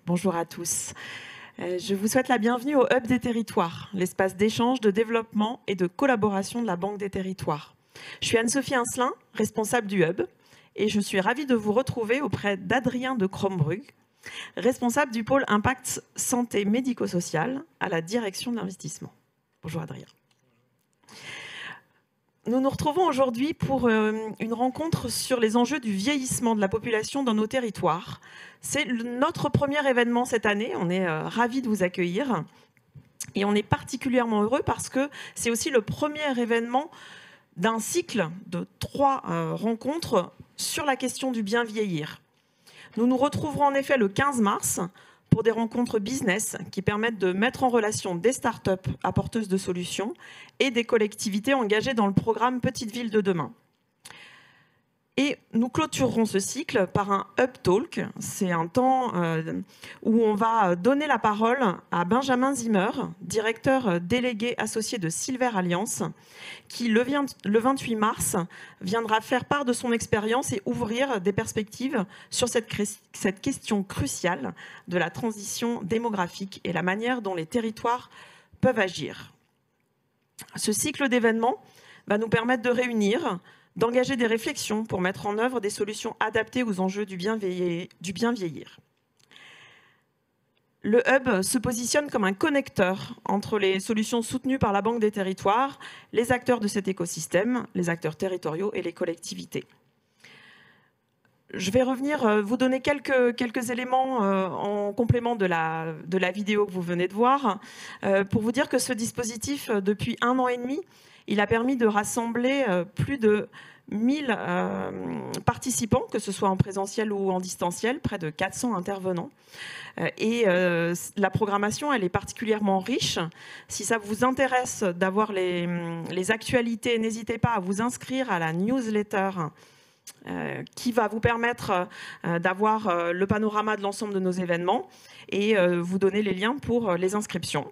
Bonjour à tous. Je vous souhaite la bienvenue au Hub des Territoires, l'espace d'échange, de développement et de collaboration de la Banque des Territoires. Je suis Anne-Sophie Incelin, responsable du Hub, et je suis ravie de vous retrouver auprès d'Adrien de Crombrugge, responsable du pôle Impact Santé Médico-Social à la direction de l'investissement. Bonjour Adrien. Nous nous retrouvons aujourd'hui pour une rencontre sur les enjeux du vieillissement de la population dans nos territoires. C'est notre premier événement cette année, on est ravis de vous accueillir. Et on est particulièrement heureux parce que c'est aussi le premier événement d'un cycle de 3 rencontres sur la question du bien vieillir. Nous nous retrouverons en effet le 15 mars pour des rencontres business qui permettent de mettre en relation des startups apporteuses de solutions et des collectivités engagées dans le programme Petites Villes de demain. Et nous clôturerons ce cycle par un Hub Talk. C'est un temps où on va donner la parole à Benjamin Zimmer, directeur délégué associé de Silver Alliance, qui le 28 mars viendra faire part de son expérience et ouvrir des perspectives sur cette question cruciale de la transition démographique et la manière dont les territoires peuvent agir. Ce cycle d'événements va nous permettre de réunir, d'engager des réflexions pour mettre en œuvre des solutions adaptées aux enjeux du bien vieillir. Le Hub se positionne comme un connecteur entre les solutions soutenues par la Banque des Territoires, les acteurs de cet écosystème, les acteurs territoriaux et les collectivités. Je vais revenir vous donner quelques éléments en complément de la vidéo que vous venez de voir, pour vous dire que ce dispositif, depuis 1 an et demi, il a permis de rassembler plus de 1000 participants, que ce soit en présentiel ou en distanciel, près de 400 intervenants. Et la programmation, elle est particulièrement riche. Si ça vous intéresse d'avoir les actualités, n'hésitez pas à vous inscrire à la newsletter qui va vous permettre d'avoir le panorama de l'ensemble de nos événements et vous donner les liens pour les inscriptions.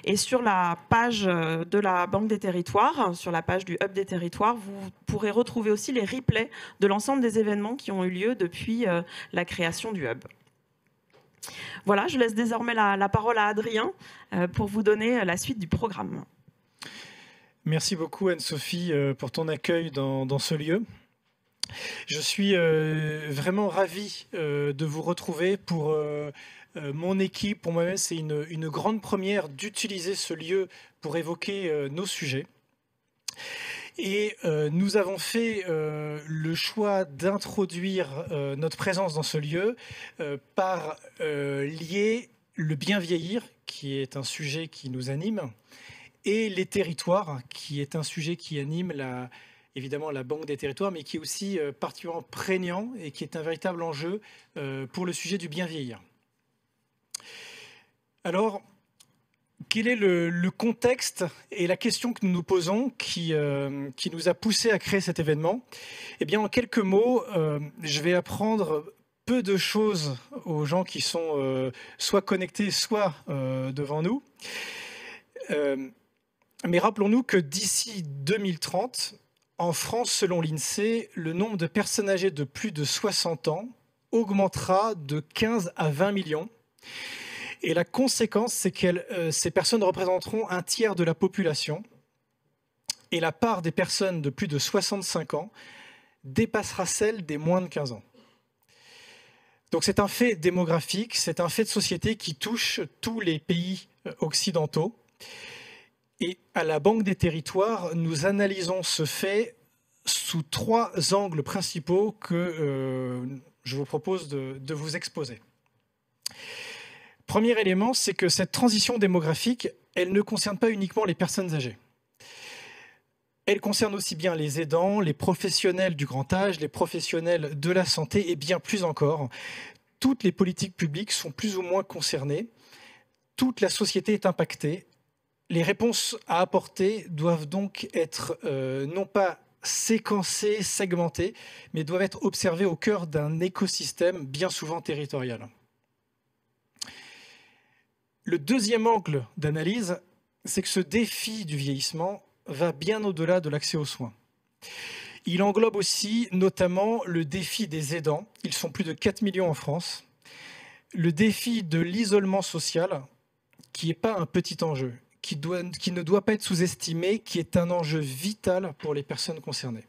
Et sur la page de la Banque des Territoires, sur la page du Hub des Territoires, vous pourrez retrouver aussi les replays de l'ensemble des événements qui ont eu lieu depuis la création du Hub. Voilà, je laisse désormais la parole à Adrien pour vous donner la suite du programme. Merci beaucoup Anne-Sophie pour ton accueil dans ce lieu. Je suis vraiment ravi de vous retrouver pour mon équipe. Pour moi-même, c'est une grande première d'utiliser ce lieu pour évoquer nos sujets. Et nous avons fait le choix d'introduire notre présence dans ce lieu par lier le bien vieillir, qui est un sujet qui nous anime, et les territoires, qui est un sujet qui anime évidemment la Banque des Territoires, mais qui est aussi particulièrement prégnant et qui est un véritable enjeu pour le sujet du bien vieillir. Alors, quel est le contexte et la question que nous nous posons qui nous a poussé à créer cet événement? Eh bien, en quelques mots, je vais apprendre peu de choses aux gens qui sont soit connectés, soit devant nous. Mais rappelons-nous que d'ici 2030, en France, selon l'INSEE, le nombre de personnes âgées de plus de 60 ans augmentera de 15 à 20 millions. Et la conséquence, c'est que ces personnes représenteront un tiers de la population. Et la part des personnes de plus de 65 ans dépassera celle des moins de 15 ans. Donc c'est un fait démographique, c'est un fait de société qui touche tous les pays occidentaux. Et à la Banque des Territoires, nous analysons ce fait sous 3 angles principaux que je vous propose de vous exposer. Premier élément, c'est que cette transition démographique, elle ne concerne pas uniquement les personnes âgées. Elle concerne aussi bien les aidants, les professionnels du grand âge, les professionnels de la santé et bien plus encore. Toutes les politiques publiques sont plus ou moins concernées. Toute la société est impactée. Les réponses à apporter doivent donc être non pas séquencées, segmentées, mais doivent être observées au cœur d'un écosystème bien souvent territorial. Le deuxième angle d'analyse, c'est que ce défi du vieillissement va bien au-delà de l'accès aux soins. Il englobe aussi notamment le défi des aidants. Ils sont plus de 4 millions en France. le défi de l'isolement social, qui n'est pas un petit enjeu, qui ne doit pas être sous-estimé, qui est un enjeu vital pour les personnes concernées.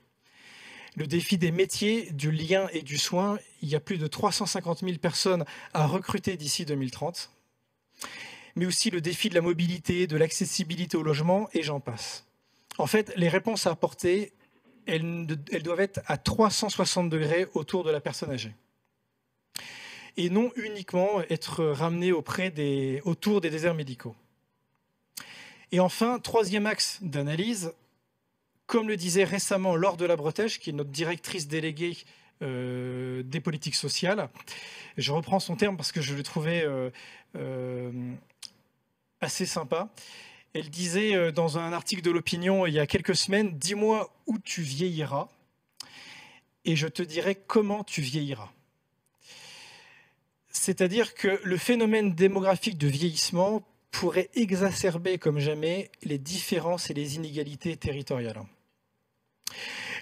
Le défi des métiers, du lien et du soin, il y a plus de 350 000 personnes à recruter d'ici 2030. Mais aussi le défi de la mobilité, de l'accessibilité au logement, et j'en passe. En fait, les réponses à apporter, elles doivent être à 360 degrés autour de la personne âgée. Et non uniquement être ramenées autour des déserts médicaux. Et enfin, troisième axe d'analyse, comme le disait récemment Laure de la Bretèche, qui est notre directrice déléguée des politiques sociales, je reprends son terme parce que je le trouvais assez sympa. Elle disait dans un article de l'Opinion il y a quelques semaines, « Dis-moi où tu vieilliras et je te dirai comment tu vieilliras ». C'est-à-dire que le phénomène démographique de vieillissement pourrait exacerber comme jamais les différences et les inégalités territoriales.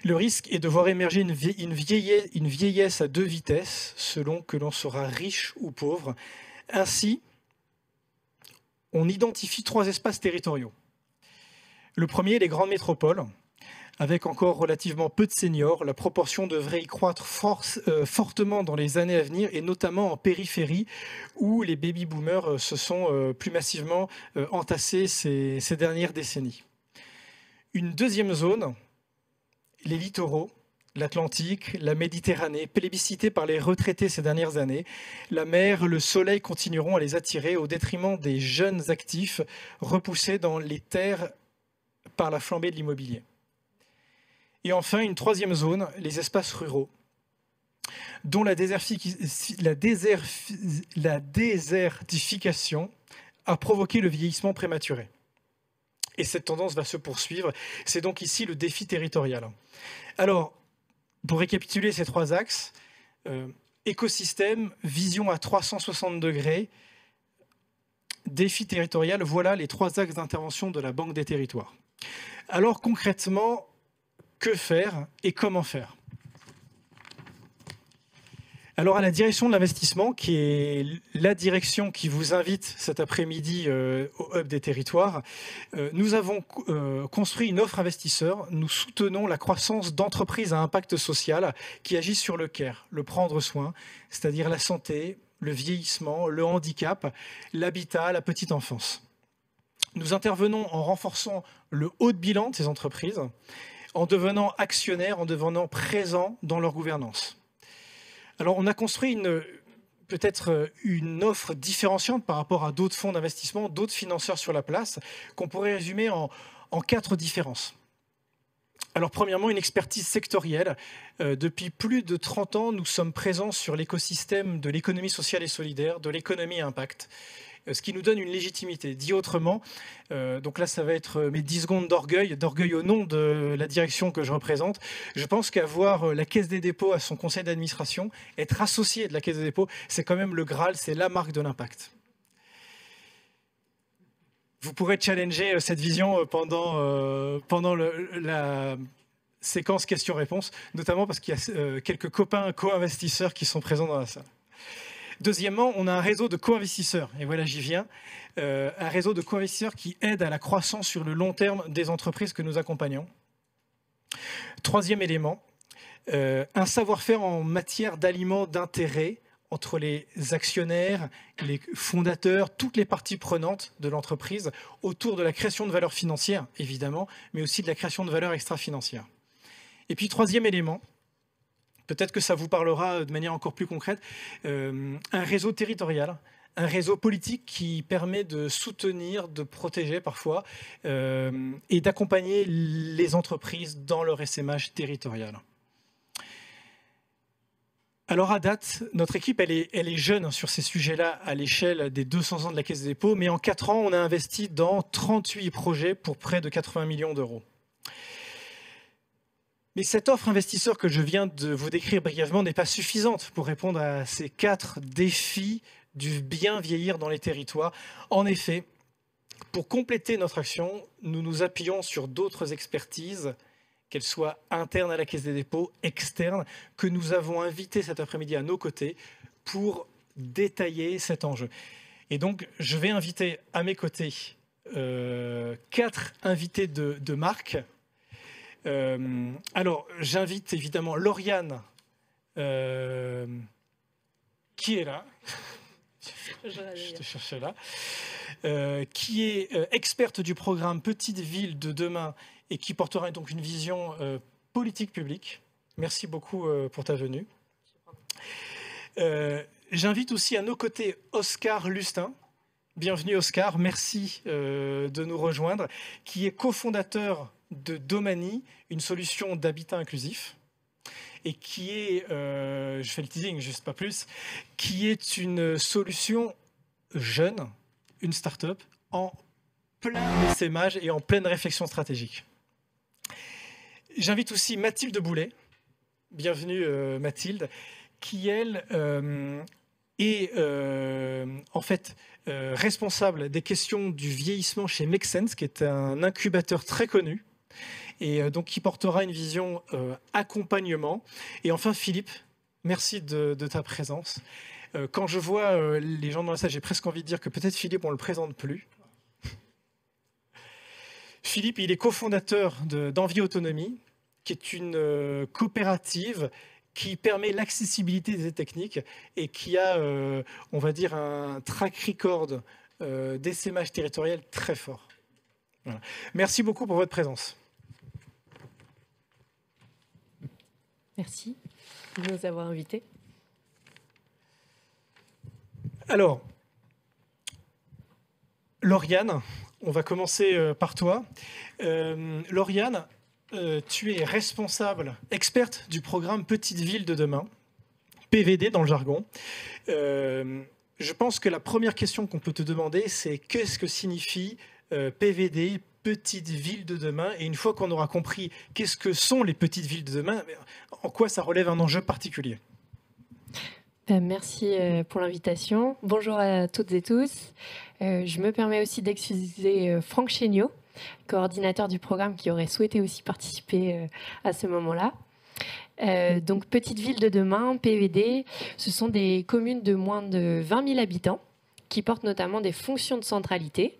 Le risque est de voir émerger une vieillesse à deux vitesses, selon que l'on sera riche ou pauvre. Ainsi, on identifie trois espaces territoriaux. Le premier, les grandes métropoles. Avec encore relativement peu de seniors, la proportion devrait y croître fortement dans les années à venir, et notamment en périphérie, où les baby-boomers se sont plus massivement entassés ces dernières décennies. Une deuxième zone, les littoraux, l'Atlantique, la Méditerranée, plébiscités par les retraités ces dernières années. La mer, le soleil continueront à les attirer au détriment des jeunes actifs repoussés dans les terres par la flambée de l'immobilier. Et enfin, une troisième zone, les espaces ruraux, dont la désertification a provoqué le vieillissement prématuré. Et cette tendance va se poursuivre. C'est donc ici le défi territorial. Alors, pour récapituler ces trois axes, écosystème, vision à 360 degrés, défi territorial, voilà les trois axes d'intervention de la Banque des territoires. Alors concrètement, que faire et comment faire? Alors à la direction de l'investissement, qui est la direction qui vous invite cet après-midi au Hub des territoires, nous avons construit une offre investisseur. Nous soutenons la croissance d'entreprises à impact social qui agissent sur le care, le prendre soin, c'est-à-dire la santé, le vieillissement, le handicap, l'habitat, la petite enfance. Nous intervenons en renforçant le haut de bilan de ces entreprises, en devenant actionnaires, en devenant présents dans leur gouvernance. Alors, on a construit peut-être une offre différenciante par rapport à d'autres fonds d'investissement, d'autres financeurs sur la place, qu'on pourrait résumer en 4 différences. Alors, premièrement, une expertise sectorielle. Depuis plus de 30 ans, nous sommes présents sur l'écosystème de l'économie sociale et solidaire, de l'économie à impact, ce qui nous donne une légitimité. Dit autrement, donc là ça va être mes 10 secondes d'orgueil au nom de la direction que je représente. Je pense qu'avoir la Caisse des dépôts à son conseil d'administration, être associé de la Caisse des dépôts, c'est quand même le Graal, c'est la marque de l'impact. Vous pourrez challenger cette vision pendant la séquence questions-réponses, notamment parce qu'il y a quelques copains co-investisseurs qui sont présents dans la salle. Deuxièmement, on a un réseau de co-investisseurs, et voilà, j'y viens, un réseau de co-investisseurs qui aide à la croissance sur le long terme des entreprises que nous accompagnons. Troisième élément, un savoir-faire en matière d'aliments d'intérêt entre les actionnaires, les fondateurs, toutes les parties prenantes de l'entreprise autour de la création de valeur financière, évidemment, mais aussi de la création de valeur extra-financière. Et puis, troisième élément, peut-être que ça vous parlera de manière encore plus concrète, un réseau territorial, un réseau politique qui permet de soutenir, de protéger parfois et d'accompagner les entreprises dans leur essaimage territorial. Alors à date, notre équipe, elle est jeune sur ces sujets-là à l'échelle des 200 ans de la Caisse des dépôts, mais en 4 ans, on a investi dans 38 projets pour près de 80 millions d'euros. Mais cette offre investisseur que je viens de vous décrire brièvement n'est pas suffisante pour répondre à ces 4 défis du bien vieillir dans les territoires. En effet, pour compléter notre action, nous nous appuyons sur d'autres expertises, qu'elles soient internes à la Caisse des dépôts, externes, que nous avons invitées cet après-midi à nos côtés pour détailler cet enjeu. Et donc, je vais inviter à mes côtés 4 invités de marque. Alors, j'invite évidemment Lauriane, qui est là. Je te cherchais là. Qui est experte du programme Petite Ville de demain et qui portera donc une vision politique publique. Merci beaucoup pour ta venue. J'invite aussi à nos côtés Oscar Lustin. Bienvenue Oscar, merci de nous rejoindre, qui est cofondateur de Domani, une solution d'habitat inclusif, et qui est, je fais le teasing, juste pas plus, qui est une solution jeune, une start-up, en plein essaimage et en pleine réflexion stratégique. J'invite aussi Mathilde Boulet, bienvenue Mathilde, qui elle est en fait responsable des questions du vieillissement chez Make Sense, qui est un incubateur très connu, et donc qui portera une vision accompagnement. Et enfin Philippe, merci de ta présence. Quand je vois les gens dans la salle, j'ai presque envie de dire que peut-être Philippe, on ne le présente plus. Philippe, il est cofondateur d'Envie Autonomie, qui est une coopérative qui permet l'accessibilité des techniques et qui a, on va dire, un track record d'essaimage territorial très fort. Voilà. Merci beaucoup pour votre présence. Merci de nous avoir invités. Alors, Lauriane, on va commencer par toi. Lauriane, tu es responsable, experte du programme Petite Ville de demain, PVD dans le jargon. Je pense que la première question qu'on peut te demander, c'est qu'est-ce que signifie PVD, Petite Ville de demain? Et une fois qu'on aura compris qu'est-ce que sont les petites villes de demain, en quoi ça relève un enjeu particulier? Merci pour l'invitation. Bonjour à toutes et tous. Je me permets aussi d'excuser Franck Chéniaud, coordinateur du programme, qui aurait souhaité aussi participer à ce moment-là. Donc, Petite Ville de demain, PVD, ce sont des communes de moins de 20 000 habitants qui portent notamment des fonctions de centralité,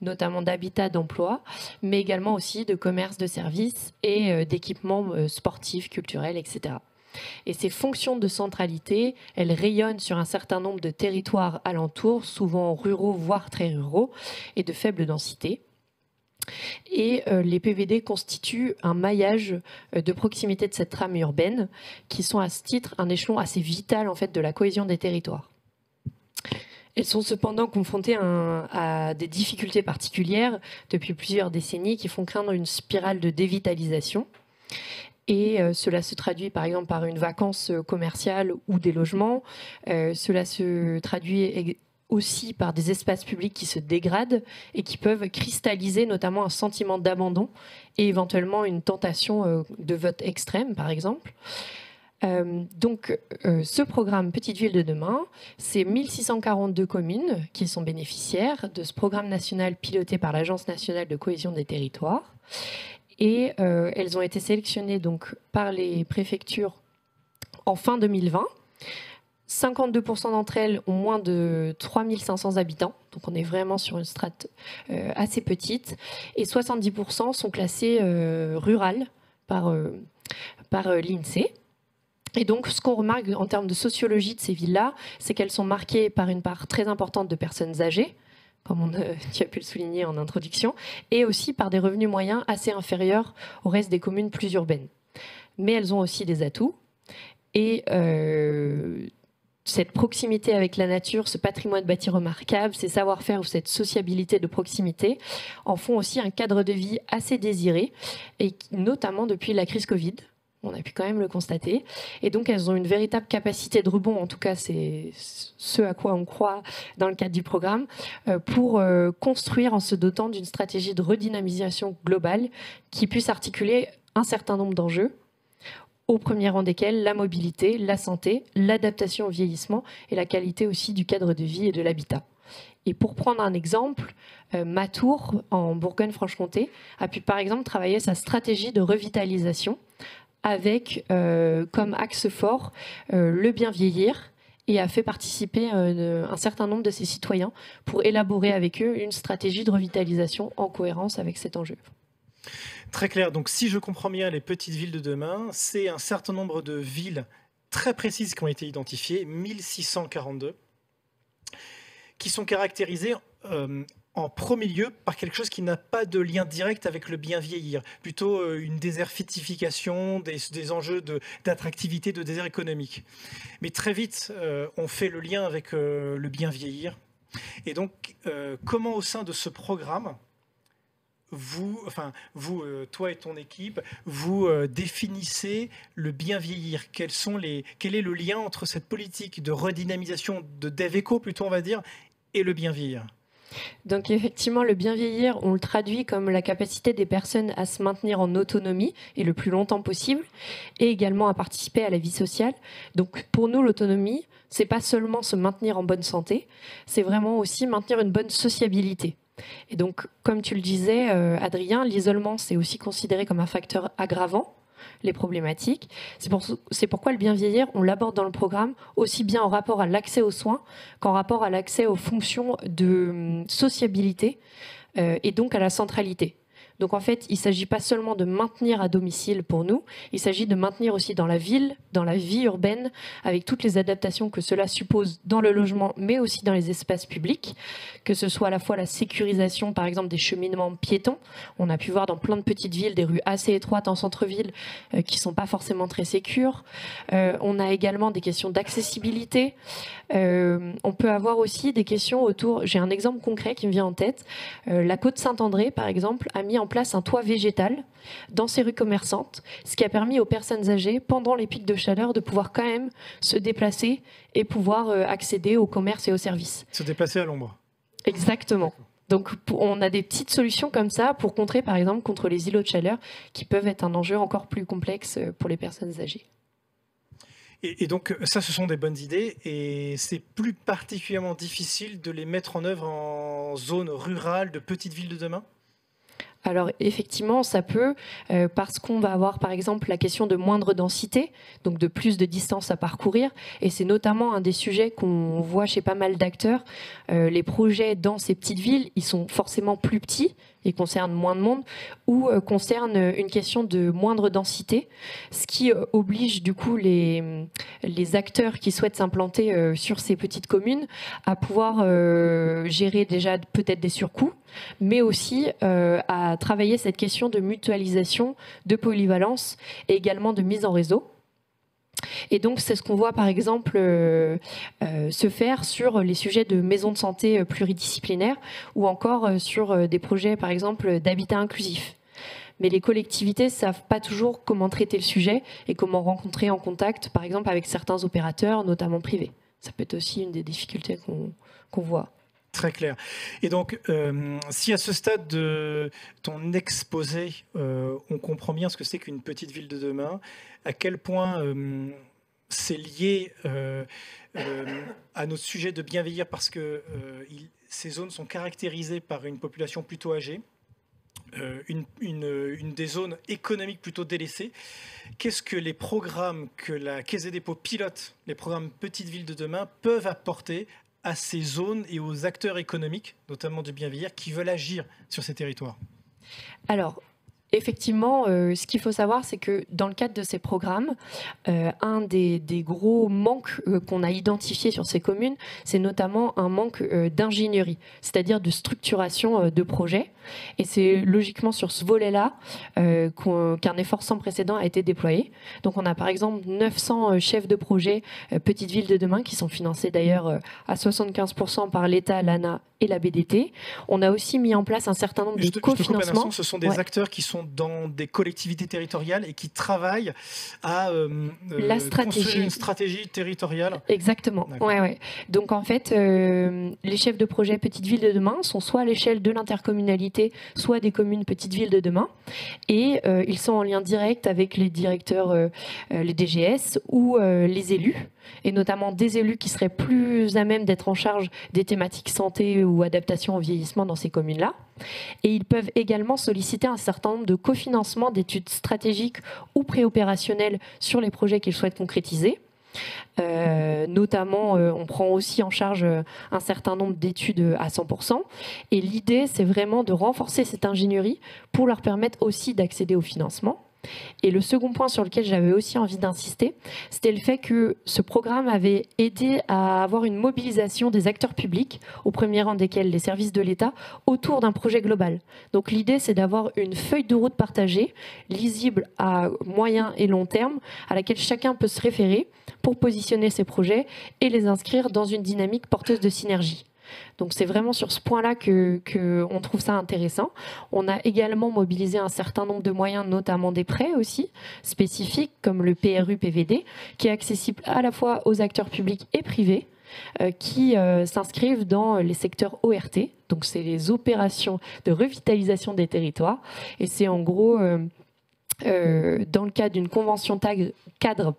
notamment d'habitat, d'emploi, mais également aussi de commerce, de services et d'équipements sportifs, culturels, etc. Et ces fonctions de centralité, elles rayonnent sur un certain nombre de territoires alentours, souvent ruraux, voire très ruraux, et de faible densité. Et les PVD constituent un maillage de proximité de cette trame urbaine, qui sont à ce titre un échelon assez vital en fait, de la cohésion des territoires. Elles sont cependant confrontées à des difficultés particulières depuis plusieurs décennies qui font craindre une spirale de dévitalisation. Et cela se traduit par exemple par une vacance commerciale ou des logements. Cela se traduit aussi par des espaces publics qui se dégradent et qui peuvent cristalliser notamment un sentiment d'abandon et éventuellement une tentation de vote extrême, par exemple. Donc, ce programme Petite Ville de demain, c'est 1642 communes qui sont bénéficiaires de ce programme national piloté par l'Agence nationale de cohésion des territoires. Et elles ont été sélectionnées donc, par les préfectures en fin 2020. 52% d'entre elles ont moins de 3500 habitants, donc on est vraiment sur une strate assez petite, et 70% sont classées rurales par l'INSEE. Et donc, ce qu'on remarque en termes de sociologie de ces villes-là, c'est qu'elles sont marquées par une part très importante de personnes âgées, comme tu as pu le souligner en introduction, et aussi par des revenus moyens assez inférieurs au reste des communes plus urbaines. Mais elles ont aussi des atouts, et cette proximité avec la nature, ce patrimoine bâti remarquable, ces savoir-faire ou cette sociabilité de proximité en font aussi un cadre de vie assez désiré, et notamment depuis la crise Covid. On a pu quand même le constater. Et donc, elles ont une véritable capacité de rebond, en tout cas, c'est ce à quoi on croit dans le cadre du programme, pour construire en se dotant d'une stratégie de redynamisation globale qui puisse articuler un certain nombre d'enjeux, au premier rang desquels la mobilité, la santé, l'adaptation au vieillissement et la qualité aussi du cadre de vie et de l'habitat. Et pour prendre un exemple, Matour, en Bourgogne-Franche-Comté, a pu par exemple travailler sa stratégie de revitalisation avec comme axe fort le bien vieillir et a fait participer un certain nombre de ses citoyens pour élaborer avec eux une stratégie de revitalisation en cohérence avec cet enjeu. Très clair. Donc, si je comprends bien, les petites villes de demain, c'est un certain nombre de villes très précises qui ont été identifiées, 1642, qui sont caractérisées en premier lieu par quelque chose qui n'a pas de lien direct avec le bien vieillir, plutôt une désertification, des enjeux d'attractivité, de désert économique. Mais très vite, on fait le lien avec le bien vieillir. Et donc, comment au sein de ce programme, toi et ton équipe, vous définissez le bien vieillir? Quel est le lien entre cette politique de redynamisation, de dev-éco plutôt on va dire, et le bien vieillir? Donc effectivement, le bien vieillir, on le traduit comme la capacité des personnes à se maintenir en autonomie et le plus longtemps possible, et également à participer à la vie sociale. Donc pour nous, l'autonomie, c'est pas seulement se maintenir en bonne santé, c'est vraiment aussi maintenir une bonne sociabilité. Et donc, comme tu le disais, Adrien, l'isolement, c'est aussi considéré comme un facteur aggravant les problématiques. C'est pourquoi le bien vieillir, on l'aborde dans le programme aussi bien en rapport à l'accès aux soins qu'en rapport à l'accès aux fonctions de sociabilité et donc à la centralité. Donc en fait, il ne s'agit pas seulement de maintenir à domicile pour nous, il s'agit de maintenir aussi dans la ville, dans la vie urbaine, avec toutes les adaptations que cela suppose dans le logement, mais aussi dans les espaces publics, que ce soit à la fois la sécurisation, par exemple, des cheminements piétons. On a pu voir dans plein de petites villes des rues assez étroites en centre-ville qui ne sont pas forcément très sécures. On a également des questions d'accessibilité. On peut avoir aussi des questions autour... J'ai un exemple concret qui me vient en tête. La Côte Saint-André, par exemple, a mis en place un toit végétal dans ses rues commerçantes, ce qui a permis aux personnes âgées, pendant les pics de chaleur, de pouvoir quand même se déplacer et pouvoir accéder au commerce et aux services. Se déplacer à l'ombre. Exactement. Donc on a des petites solutions comme ça pour contrer, par exemple, contre les îlots de chaleur qui peuvent être un enjeu encore plus complexe pour les personnes âgées. Et donc ça, ce sont des bonnes idées et c'est plus particulièrement difficile de les mettre en œuvre en zone rurale de petites villes de demain? Alors effectivement, ça peut, parce qu'on va avoir par exemple la question de moindre densité, donc de plus de distance à parcourir, et c'est notamment un des sujets qu'on voit chez pas mal d'acteurs. Les projets dans ces petites villes, ils sont forcément plus petits, et concernent moins de monde, ou concernent une question de moindre densité, ce qui oblige du coup les acteurs qui souhaitent s'implanter sur ces petites communes à pouvoir gérer déjà peut-être des surcoûts, mais aussi à travailler cette question de mutualisation, de polyvalence et également de mise en réseau. Et donc, c'est ce qu'on voit, par exemple, se faire sur les sujets de maisons de santé pluridisciplinaires ou encore sur des projets, par exemple, d'habitat inclusif. Mais les collectivités ne savent pas toujours comment traiter le sujet et comment rentrer en contact, par exemple, avec certains opérateurs, notamment privés. Ça peut être aussi une des difficultés qu'on voit. Très clair. Et donc, si à ce stade de ton exposé, on comprend bien ce que c'est qu'une petite ville de demain, à quel point c'est lié à notre sujet de bien vieillir, parce que ces zones sont caractérisées par une population plutôt âgée, une des zones économiques plutôt délaissées. Qu'est-ce que les programmes que la Caisse des dépôts pilote, les programmes Petites Villes de demain, peuvent apporter à ces zones et aux acteurs économiques, notamment du bien vieillir, qui veulent agir sur ces territoires? Alors, effectivement, ce qu'il faut savoir, c'est que dans le cadre de ces programmes, un des gros manques qu'on a identifiés sur ces communes, c'est notamment un manque d'ingénierie, c'est-à-dire de structuration de projets. Et c'est logiquement sur ce volet-là qu'un effort sans précédent a été déployé. Donc on a par exemple 900 chefs de projet Petites Villes de demain qui sont financés d'ailleurs à 75% par l'État, l'ANA et la BDT. On a aussi mis en place un certain nombre de cofinancements. Ce sont des acteurs qui sont dans des collectivités territoriales et qui travaillent à construire une stratégie territoriale. Exactement. Ouais. Donc en fait, les chefs de projet Petites Villes de demain sont soit à l'échelle de l'intercommunalité, soit des communes Petites Villes de demain, et ils sont en lien direct avec les directeurs, les DGS ou les élus, et notamment des élus qui seraient plus à même d'être en charge des thématiques santé ou adaptation au vieillissement dans ces communes-là. Et ils peuvent également solliciter un certain nombre de cofinancements d'études stratégiques ou préopérationnelles sur les projets qu'ils souhaitent concrétiser. Notamment, on prend aussi en charge un certain nombre d'études à 100%. Et l'idée, c'est vraiment de renforcer cette ingénierie pour leur permettre aussi d'accéder au financement. Et le second point sur lequel j'avais aussi envie d'insister, c'était le fait que ce programme avait aidé à avoir une mobilisation des acteurs publics, au premier rang desquels les services de l'État, autour d'un projet global. Donc l'idée, c'est d'avoir une feuille de route partagée, lisible à moyen et long terme, à laquelle chacun peut se référer pour positionner ses projets et les inscrire dans une dynamique porteuse de synergie. Donc c'est vraiment sur ce point-là qu'on trouve ça intéressant. On a également mobilisé un certain nombre de moyens, notamment des prêts aussi, spécifiques, comme le PRU-PVD, qui est accessible à la fois aux acteurs publics et privés, qui s'inscrivent dans les secteurs ORT, donc c'est les opérations de revitalisation des territoires, et c'est en gros... dans le cadre d'une convention cadre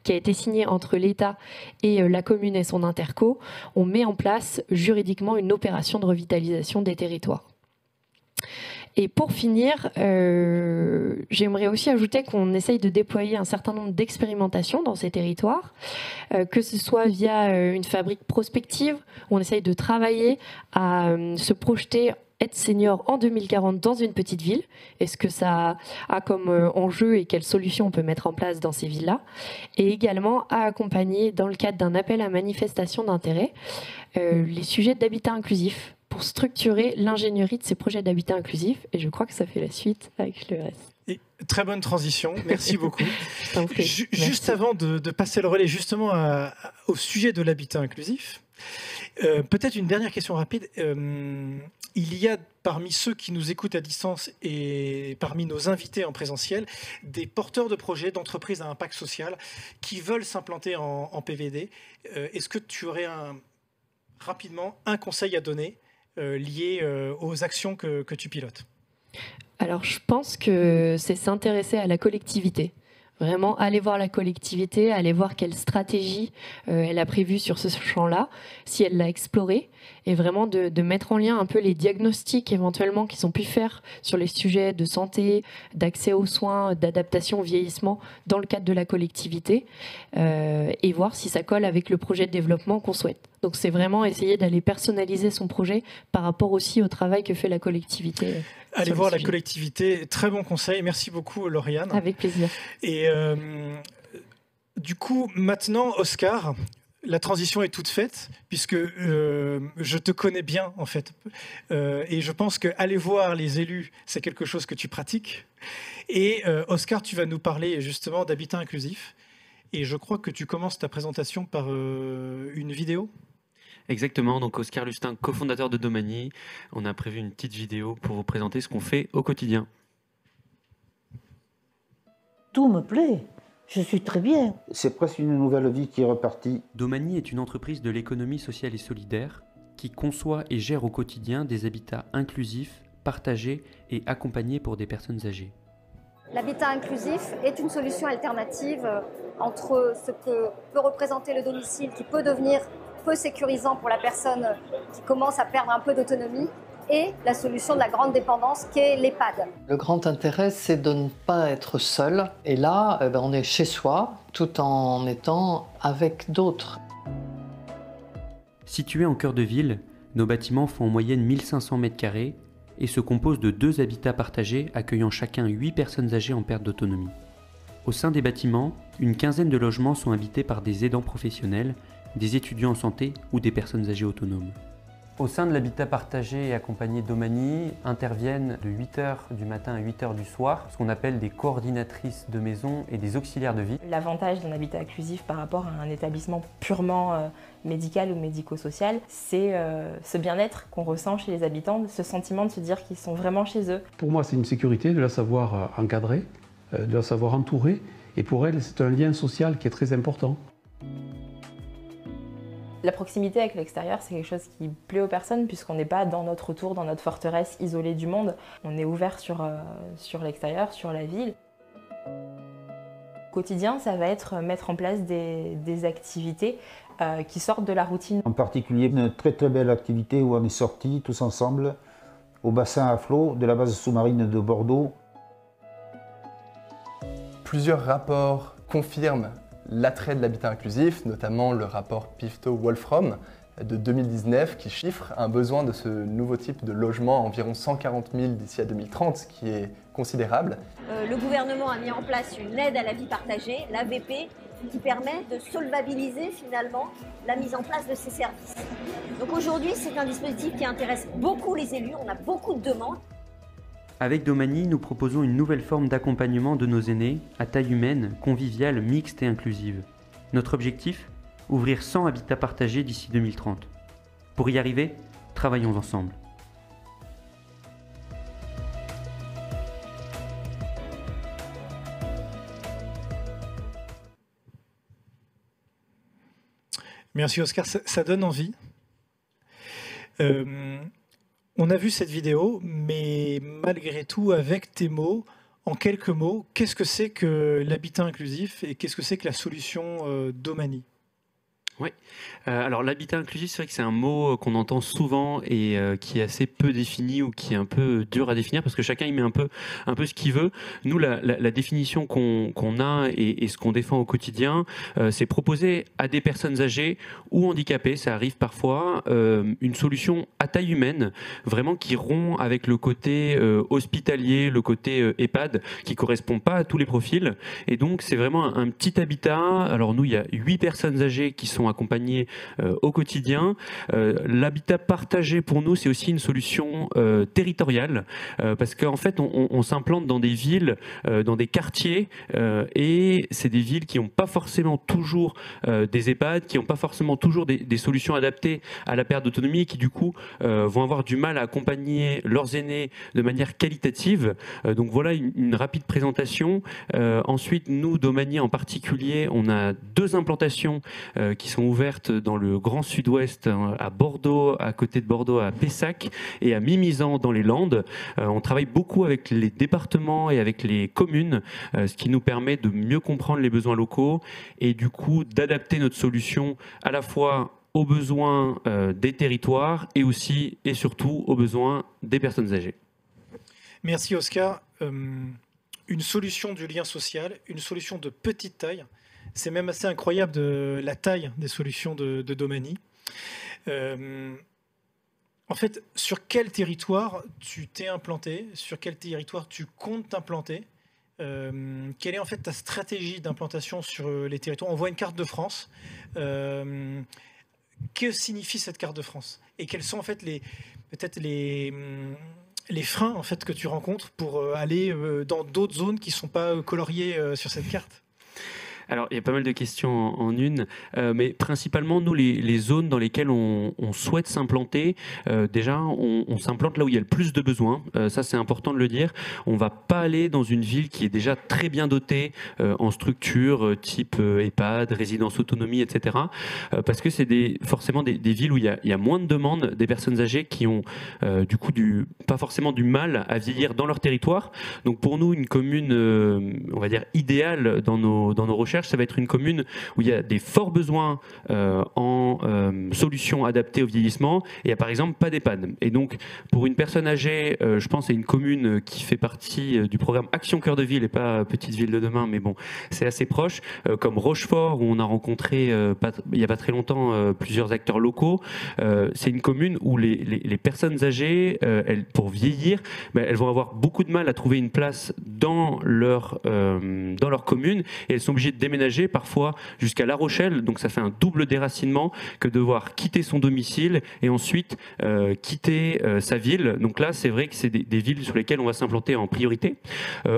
qui a été signée entre l'État et la commune et son interco, on met en place juridiquement une opération de revitalisation des territoires. Et pour finir, j'aimerais aussi ajouter qu'on essaye de déployer un certain nombre d'expérimentations dans ces territoires, que ce soit via une fabrique prospective, où on essaye de travailler à se projeter être senior en 2040 dans une petite ville. Est-ce que ça a comme enjeu et quelles solutions on peut mettre en place dans ces villes-là? Et également à accompagner, dans le cadre d'un appel à manifestation d'intérêt, les sujets d'habitat inclusif pour structurer l'ingénierie de ces projets d'habitat inclusif. Et je crois que ça fait la suite avec le reste. Et très bonne transition, merci beaucoup. Juste Merci. avant de passer le relais justement au sujet de l'habitat inclusif, peut-être une dernière question rapide. Il y a parmi ceux qui nous écoutent à distance et parmi nos invités en présentiel, des porteurs de projets d'entreprises à impact social qui veulent s'implanter en PVD. Est-ce que tu aurais rapidement un conseil à donner lié aux actions que tu pilotes? Alors, je pense que c'est s'intéresser à la collectivité. Vraiment, aller voir la collectivité, aller voir quelle stratégie elle a prévue sur ce champ-là, si elle l'a exploré, et vraiment de mettre en lien un peu les diagnostics éventuellement qu'ils ont pu faire sur les sujets de santé, d'accès aux soins, d'adaptation au vieillissement dans le cadre de la collectivité, et voir si ça colle avec le projet de développement qu'on souhaite. Donc c'est vraiment essayer d'aller personnaliser son projet par rapport aussi au travail que fait la collectivité. Allez voir la collectivité, très bon conseil. Merci beaucoup Lauriane. Avec plaisir. Et du coup, maintenant, Oscar, la transition est toute faite, puisque je te connais bien, en fait. Et je pense qu'aller voir les élus, c'est quelque chose que tu pratiques. Et Oscar, tu vas nous parler justement d'habitat inclusif. Et je crois que tu commences ta présentation par une vidéo. Exactement, donc Oscar Lustin, cofondateur de Domani. On a prévu une petite vidéo pour vous présenter ce qu'on fait au quotidien. Tout me plaît, je suis très bien. C'est presque une nouvelle vie qui est repartie. Domani est une entreprise de l'économie sociale et solidaire qui conçoit et gère au quotidien des habitats inclusifs, partagés et accompagnés pour des personnes âgées. L'habitat inclusif est une solution alternative entre ce que peut représenter le domicile, qui peut devenir peu sécurisant pour la personne qui commence à perdre un peu d'autonomie, et la solution de la grande dépendance qu'est l'EHPAD. Le grand intérêt, c'est de ne pas être seul. Et là, on est chez soi, tout en étant avec d'autres. Situés en cœur de ville, nos bâtiments font en moyenne 1500 m² et se composent de 2 habitats partagés accueillant chacun 8 personnes âgées en perte d'autonomie. Au sein des bâtiments, une quinzaine de logements sont habités par des aidants professionnels, des étudiants en santé ou des personnes âgées autonomes. Au sein de l'habitat partagé et accompagné Domani interviennent de 8h du matin à 8h du soir ce qu'on appelle des coordinatrices de maison et des auxiliaires de vie. L'avantage d'un habitat inclusif par rapport à un établissement purement médical ou médico-social, c'est ce bien-être qu'on ressent chez les habitants, ce sentiment de se dire qu'ils sont vraiment chez eux. Pour moi, c'est une sécurité de la savoir encadrer, de la savoir entourer, et pour elle, c'est un lien social qui est très important. La proximité avec l'extérieur, c'est quelque chose qui plaît aux personnes puisqu'on n'est pas dans notre tour, dans notre forteresse isolée du monde. On est ouvert sur l'extérieur, sur la ville. Au quotidien, ça va être mettre en place des activités qui sortent de la routine. En particulier, une très très belle activité où on est sortis tous ensemble au bassin à flot de la base sous-marine de Bordeaux. Plusieurs rapports confirment l'attrait de l'habitat inclusif, notamment le rapport Pifto-Wolfram de 2019 qui chiffre un besoin de ce nouveau type de logement à environ 140 000 d'ici à 2030, ce qui est considérable. Le gouvernement a mis en place une aide à la vie partagée, l'AVP, qui permet de solvabiliser finalement la mise en place de ces services. Donc aujourd'hui, c'est un dispositif qui intéresse beaucoup les élus, on a beaucoup de demandes. Avec Domani, nous proposons une nouvelle forme d'accompagnement de nos aînés, à taille humaine, conviviale, mixte et inclusive. Notre objectif ? Ouvrir 100 habitats partagés d'ici 2030. Pour y arriver, travaillons ensemble. Merci Oscar, ça donne envie. On a vu cette vidéo, mais malgré tout, avec tes mots, en quelques mots, qu'est-ce que c'est que l'habitat inclusif et qu'est-ce que c'est que la solution Domani ? Oui. Alors l'habitat inclusif, c'est vrai que c'est un mot qu'on entend souvent et qui est assez peu défini ou qui est un peu dur à définir parce que chacun y met un peu ce qu'il veut. Nous, la définition qu'on a et ce qu'on défend au quotidien, c'est proposer à des personnes âgées ou handicapées, ça arrive parfois, une solution à taille humaine, vraiment qui rompt avec le côté hospitalier, le côté EHPAD, qui correspond pas à tous les profils. Et donc c'est vraiment un petit habitat. Alors nous, il y a 8 personnes âgées qui sont accompagnés au quotidien. L'habitat partagé pour nous, c'est aussi une solution territoriale parce qu'en fait, on s'implante dans des villes, dans des quartiers et c'est des villes qui n'ont pas forcément toujours des EHPAD, qui n'ont pas forcément toujours des solutions adaptées à la perte d'autonomie et qui du coup vont avoir du mal à accompagner leurs aînés de manière qualitative. Donc voilà une rapide présentation. Ensuite, nous, Domani en particulier, on a 2 implantations qui sont ouvertes dans le Grand Sud-Ouest, à Bordeaux, à côté de Bordeaux, à Pessac et à Mimizan dans les Landes. On travaille beaucoup avec les départements et avec les communes, ce qui nous permet de mieux comprendre les besoins locaux et du coup d'adapter notre solution à la fois aux besoins des territoires et aussi et surtout aux besoins des personnes âgées. Merci Oscar. Une solution du lien social, une solution de petite taille. C'est même assez incroyable de la taille des solutions de Domani. En fait, sur quel territoire tu t'es implanté? Sur quel territoire tu comptes t'implanter? Quelle est en fait ta stratégie d'implantation sur les territoires? On voit une carte de France. Que signifie cette carte de France? Et quels sont en fait peut-être les freins en fait que tu rencontres pour aller dans d'autres zones qui ne sont pas coloriées sur cette carte? Alors, il y a pas mal de questions en une, mais principalement, nous, les zones dans lesquelles on souhaite s'implanter, déjà, on s'implante là où il y a le plus de besoins. Ça, c'est important de le dire. On ne va pas aller dans une ville qui est déjà très bien dotée en structure, type EHPAD, résidence autonomie, etc. Parce que c'est forcément des villes où il y a moins de demandes, des personnes âgées qui ont du coup pas forcément du mal à vieillir dans leur territoire. Donc, pour nous, une commune, on va dire, idéale dans nos recherches, ça va être une commune où il y a des forts besoins en solutions adaptées au vieillissement et il n'y a par exemple pas d'EHPAD. Et donc pour une personne âgée, je pense à une commune qui fait partie du programme Action Cœur de Ville et pas Petite Ville de Demain, mais bon, c'est assez proche, comme Rochefort où on a rencontré il n'y a pas très longtemps plusieurs acteurs locaux. C'est une commune où les personnes âgées, pour vieillir, elles vont avoir beaucoup de mal à trouver une place dans leur commune et elles sont obligées de déménager parfois jusqu'à La Rochelle, donc ça fait un double déracinement que de devoir quitter son domicile et ensuite quitter sa ville. Donc là, c'est vrai que c'est des villes sur lesquelles on va s'implanter en priorité.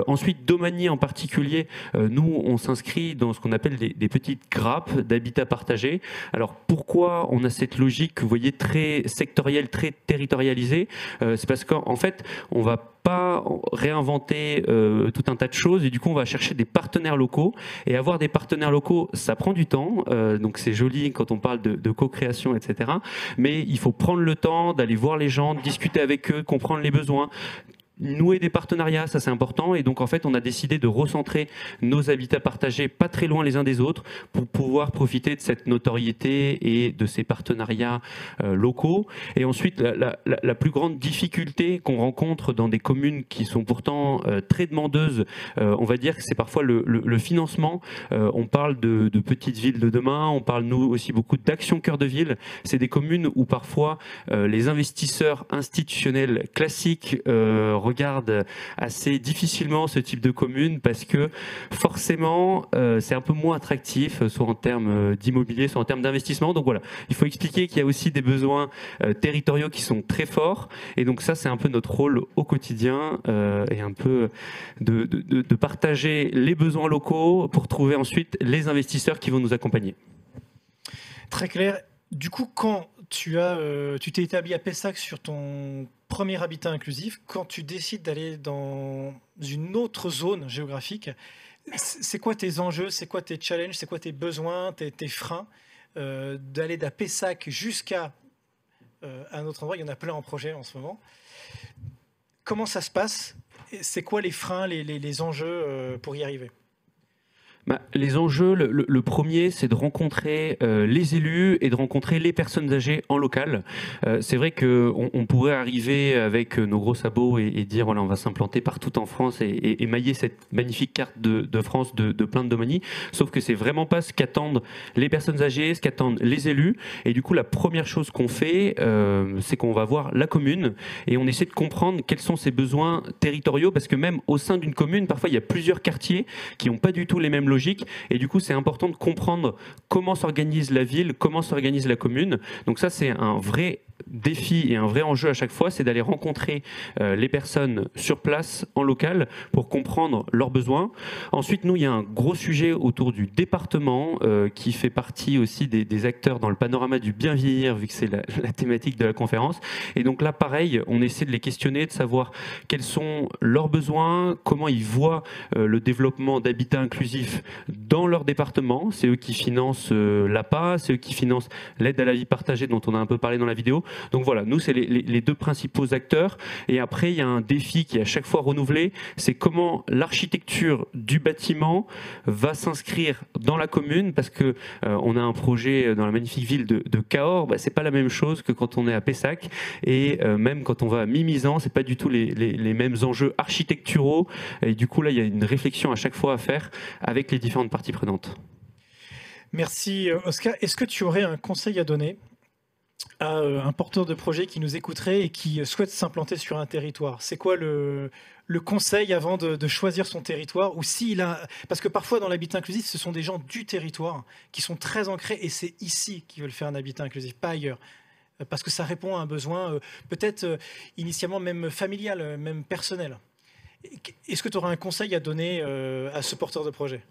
Ensuite, Domani en particulier, nous, on s'inscrit dans ce qu'on appelle des petites grappes d'habitat partagé. Alors pourquoi on a cette logique, vous voyez, très sectorielle, très territorialisée? C'est parce qu'en fait, on va pas réinventer tout un tas de choses et du coup on va chercher des partenaires locaux et avoir des partenaires locaux ça prend du temps donc c'est joli quand on parle de co-création etc mais il faut prendre le temps d'aller voir les gens, de discuter avec eux, comprendre les besoins. nouer des partenariats, ça c'est important, et donc en fait on a décidé de recentrer nos habitats partagés pas très loin les uns des autres pour pouvoir profiter de cette notoriété et de ces partenariats locaux. Et ensuite la plus grande difficulté qu'on rencontre dans des communes qui sont pourtant très demandeuses, on va dire que c'est parfois le financement. On parle de petites villes de demain, on parle nous aussi beaucoup d'actions cœur de ville. C'est des communes où parfois les investisseurs institutionnels classiques regardent assez difficilement ce type de commune parce que forcément c'est un peu moins attractif, soit en termes d'immobilier, soit en termes d'investissement. Donc voilà, il faut expliquer qu'il y a aussi des besoins territoriaux qui sont très forts, et donc ça c'est un peu notre rôle au quotidien, et un peu de partager les besoins locaux pour trouver ensuite les investisseurs qui vont nous accompagner. Très clair. Du coup, quand tu t'es établi à Pessac sur ton premier habitat inclusif, quand tu décides d'aller dans une autre zone géographique, c'est quoi tes enjeux, c'est quoi tes challenges, c'est quoi tes besoins, tes freins d'aller d'à Pessac jusqu'à un autre endroit? Il y en a plein en projet en ce moment. Comment ça se passe? C'est quoi les freins, les enjeux pour y arriver? Les enjeux, le premier, c'est de rencontrer les élus et de rencontrer les personnes âgées en local. C'est vrai qu'on pourrait arriver avec nos gros sabots et dire voilà, on va s'implanter partout en France et émailler cette magnifique carte de France de plein de domanies. Sauf que c'est vraiment pas ce qu'attendent les personnes âgées, ce qu'attendent les élus. Et du coup, la première chose qu'on fait, c'est qu'on va voir la commune et on essaie de comprendre quels sont ses besoins territoriaux, parce que même au sein d'une commune, parfois il y a plusieurs quartiers qui n'ont pas du tout les mêmes logique, et du coup c'est important de comprendre comment s'organise la ville, comment s'organise la commune. Donc ça c'est un vrai défi et un vrai enjeu à chaque fois, c'est d'aller rencontrer les personnes sur place, en local, pour comprendre leurs besoins. Ensuite, nous, il y a un gros sujet autour du département qui fait partie aussi des acteurs dans le panorama du bien vieillir, vu que c'est la thématique de la conférence. Et donc là, pareil, on essaie de les questionner, de savoir quels sont leurs besoins, comment ils voient le développement d'habitat inclusif dans leur département. C'est eux qui financent l'APA, c'est eux qui financent l'aide à la vie partagée dont on a un peu parlé dans la vidéo. Donc voilà, nous, c'est les deux principaux acteurs. Et après, il y a un défi qui est à chaque fois renouvelé, c'est comment l'architecture du bâtiment va s'inscrire dans la commune, parce que on a un projet dans la magnifique ville de Cahors, c'est pas la même chose que quand on est à Pessac, et même quand on va à Mimizan, c'est pas du tout les mêmes enjeux architecturaux. Et du coup, là, il y a une réflexion à chaque fois à faire avec les différentes parties prenantes. Merci Oscar. Est-ce que tu aurais un conseil à donner à un porteur de projet qui nous écouterait et qui souhaite s'implanter sur un territoire? C'est quoi le conseil avant de choisir son territoire? Ou s'il a... Parce que parfois dans l'habitat inclusif, ce sont des gens du territoire qui sont très ancrés, et c'est ici qu'ils veulent faire un habitat inclusif, pas ailleurs. Parce que ça répond à un besoin peut-être initialement même familial, même personnel. Est-ce que tu auras un conseil à donner à ce porteur de projet?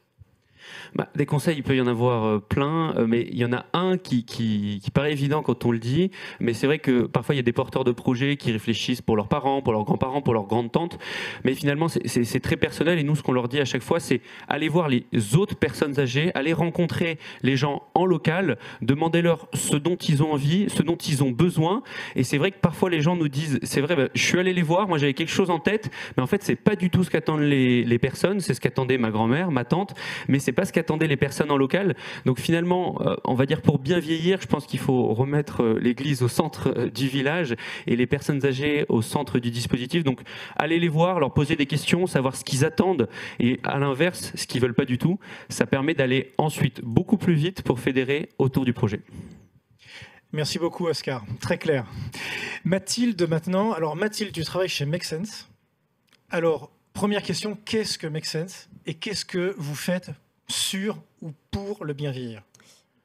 Des conseils, il peut y en avoir plein, mais il y en a un qui paraît évident quand on le dit, mais c'est vrai que parfois il y a des porteurs de projets qui réfléchissent pour leurs parents, pour leurs grands-parents, pour leurs grandes-tantes, mais finalement c'est très personnel, et nous ce qu'on leur dit à chaque fois, c'est aller voir les autres personnes âgées, aller rencontrer les gens en local, demandez-leur ce dont ils ont envie, ce dont ils ont besoin. Et c'est vrai que parfois les gens nous disent, c'est vrai, je suis allé les voir, moi j'avais quelque chose en tête, mais en fait c'est pas du tout ce qu'attendent les personnes, c'est ce qu'attendait ma grand-mère, ma tante, mais c'est pas ce qu'attendaient les personnes en local. Donc finalement, on va dire pour bien vieillir, je pense qu'il faut remettre l'église au centre du village et les personnes âgées au centre du dispositif. Donc aller les voir, leur poser des questions, savoir ce qu'ils attendent, et à l'inverse, ce qu'ils veulent pas du tout. Ça permet d'aller ensuite beaucoup plus vite pour fédérer autour du projet. Merci beaucoup Oscar, très clair. Mathilde maintenant. Alors Mathilde, tu travailles chez Make Sense. Alors première question, qu'est-ce que Make Sense et qu'est-ce que vous faites sur ou pour le bien vieillir?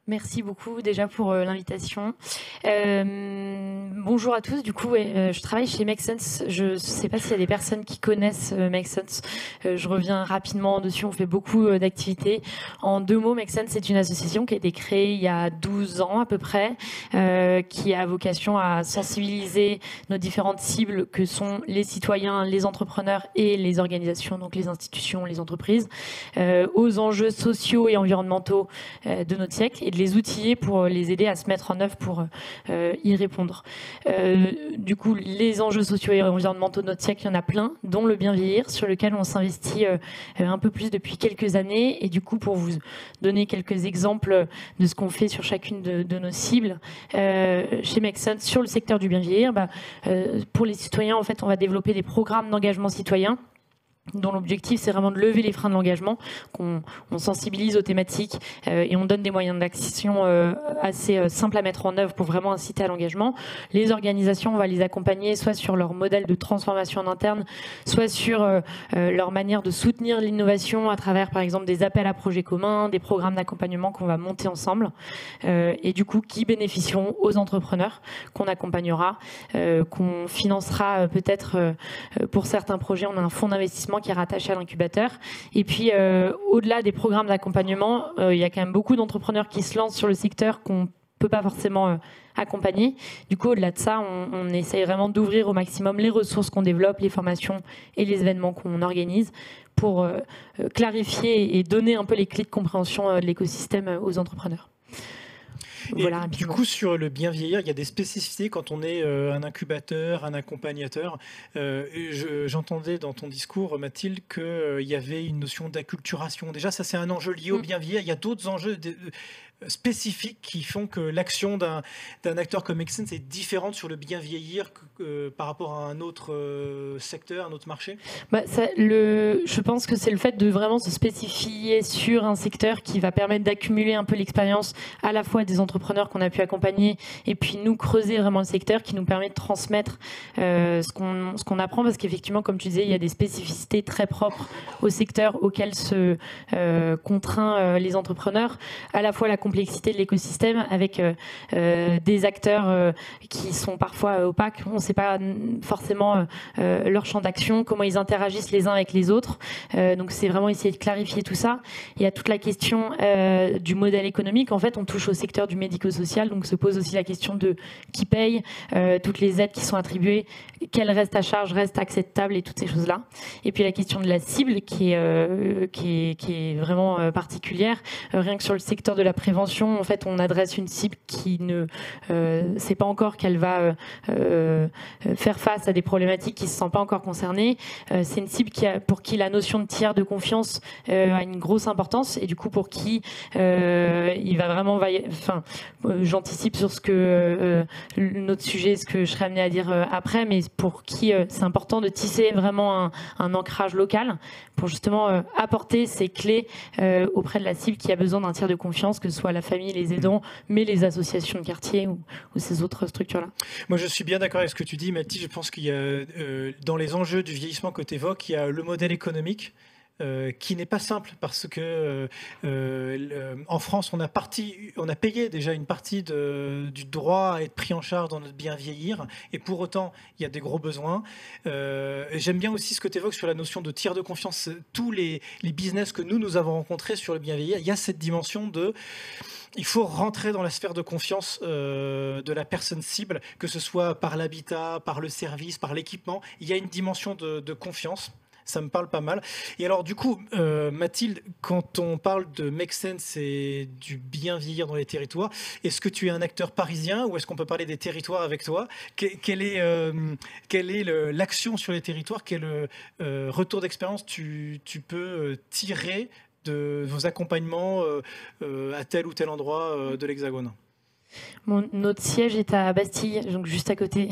Merci beaucoup déjà pour l'invitation. Bonjour à tous. Du coup, je travaille chez Make Sense. Je ne sais pas s'il y a des personnes qui connaissent Make Sense. Je reviens rapidement dessus. On fait beaucoup d'activités. En 2 mots, Make Sense, c'est une association qui a été créée il y a 12 ans à peu près, qui a vocation à sensibiliser nos différentes cibles que sont les citoyens, les entrepreneurs et les organisations, donc les institutions, les entreprises, aux enjeux sociaux et environnementaux de notre siècle et de de les outiller pour les aider à se mettre en œuvre pour y répondre. Du coup, les enjeux sociaux et environnementaux de notre siècle, il y en a plein, dont le bien vieillir, sur lequel on s'investit un peu plus depuis quelques années. Et du coup, pour vous donner quelques exemples de ce qu'on fait sur chacune de nos cibles, chez Make Sense, sur le secteur du bien vieillir, pour les citoyens, en fait, on va développer des programmes d'engagement citoyen dont l'objectif c'est vraiment de lever les freins de l'engagement, qu'on sensibilise aux thématiques et on donne des moyens d'action assez simples à mettre en œuvre pour vraiment inciter à l'engagement. Les organisations, on va les accompagner soit sur leur modèle de transformation en interne, soit sur leur manière de soutenir l'innovation à travers par exemple des appels à projets communs, des programmes d'accompagnement qu'on va monter ensemble et du coup qui bénéficieront aux entrepreneurs qu'on accompagnera, qu'on financera peut-être pour certains projets. On a un fonds d'investissement qui est rattaché à l'incubateur. Et puis, au-delà des programmes d'accompagnement, il y a quand même beaucoup d'entrepreneurs qui se lancent sur le secteur qu'on ne peut pas forcément accompagner. Du coup, au-delà de ça, on essaye vraiment d'ouvrir au maximum les ressources qu'on développe, les formations et les événements qu'on organise pour clarifier et donner un peu les clés de compréhension de l'écosystème aux entrepreneurs. Voilà, du coup, sur le bien vieillir, il y a des spécificités quand on est un incubateur, un accompagnateur. J'entendais dans ton discours, Mathilde, qu'il y avait une notion d'acculturation. Déjà, ça, c'est un enjeu lié au bien vieillir. Il y a d'autres enjeux spécifiques qui font que l'action d'un acteur comme Make Sense est différente sur le bien vieillir par rapport à un autre secteur, un autre marché. Je pense que c'est le fait de vraiment se spécifier sur un secteur qui va permettre d'accumuler un peu l'expérience à la fois des entrepreneurs qu'on a pu accompagner et puis nous creuser vraiment le secteur qui nous permet de transmettre ce qu'on apprend, parce qu'effectivement, comme tu disais, il y a des spécificités très propres au secteur auquel se contraint les entrepreneurs, à la fois la complexité de l'écosystème avec des acteurs qui sont parfois opaques. On ne sait pas forcément leur champ d'action, comment ils interagissent les uns avec les autres. Donc c'est vraiment essayer de clarifier tout ça. Il y a toute la question du modèle économique. En fait, on touche au secteur du médico-social, donc se pose aussi la question de qui paye, toutes les aides qui sont attribuées, quel reste à charge reste acceptable et toutes ces choses-là. Et puis la question de la cible qui est vraiment particulière. Rien que sur le secteur de la prévention, en fait, on adresse une cible qui ne sait pas encore qu'elle va faire face à des problématiques qui ne se sentent pas encore concernées. C'est une cible pour qui la notion de tiers de confiance a une grosse importance et du coup pour qui il va vraiment... j'anticipe sur ce que notre sujet, ce que je serai amenée à dire après, mais pour qui c'est important de tisser vraiment un ancrage local pour justement apporter ces clés auprès de la cible qui a besoin d'un tiers de confiance, que ce soit la famille, les aidants, mais les associations de quartier ou ces autres structures-là. Moi, je suis bien d'accord avec ce que tu dis, Mathilde. Je pense qu'il y a, dans les enjeux du vieillissement que tu évoques, il y a le modèle économique, qui n'est pas simple parce que en France, on a payé déjà une partie du droit à être pris en charge dans notre bien vieillir, et pour autant, il y a des gros besoins. J'aime bien aussi ce que tu évoques sur la notion de tiers de confiance. Tous les business que nous avons rencontrés sur le bien vieillir, il y a cette dimension de... Il faut rentrer dans la sphère de confiance de la personne cible, que ce soit par l'habitat, par le service, par l'équipement. Il y a une dimension de confiance. Ça me parle pas mal. Et alors, du coup, Mathilde, quand on parle de Make Sense et du bien vieillir dans les territoires, est-ce que tu es un acteur parisien ou est-ce qu'on peut parler des territoires avec toi ? Quelle est l'action sur les territoires ? Quel retour d'expérience tu peux tirer de vos accompagnements à tel ou tel endroit de l'Hexagone ? Notre siège est à Bastille, donc juste à côté,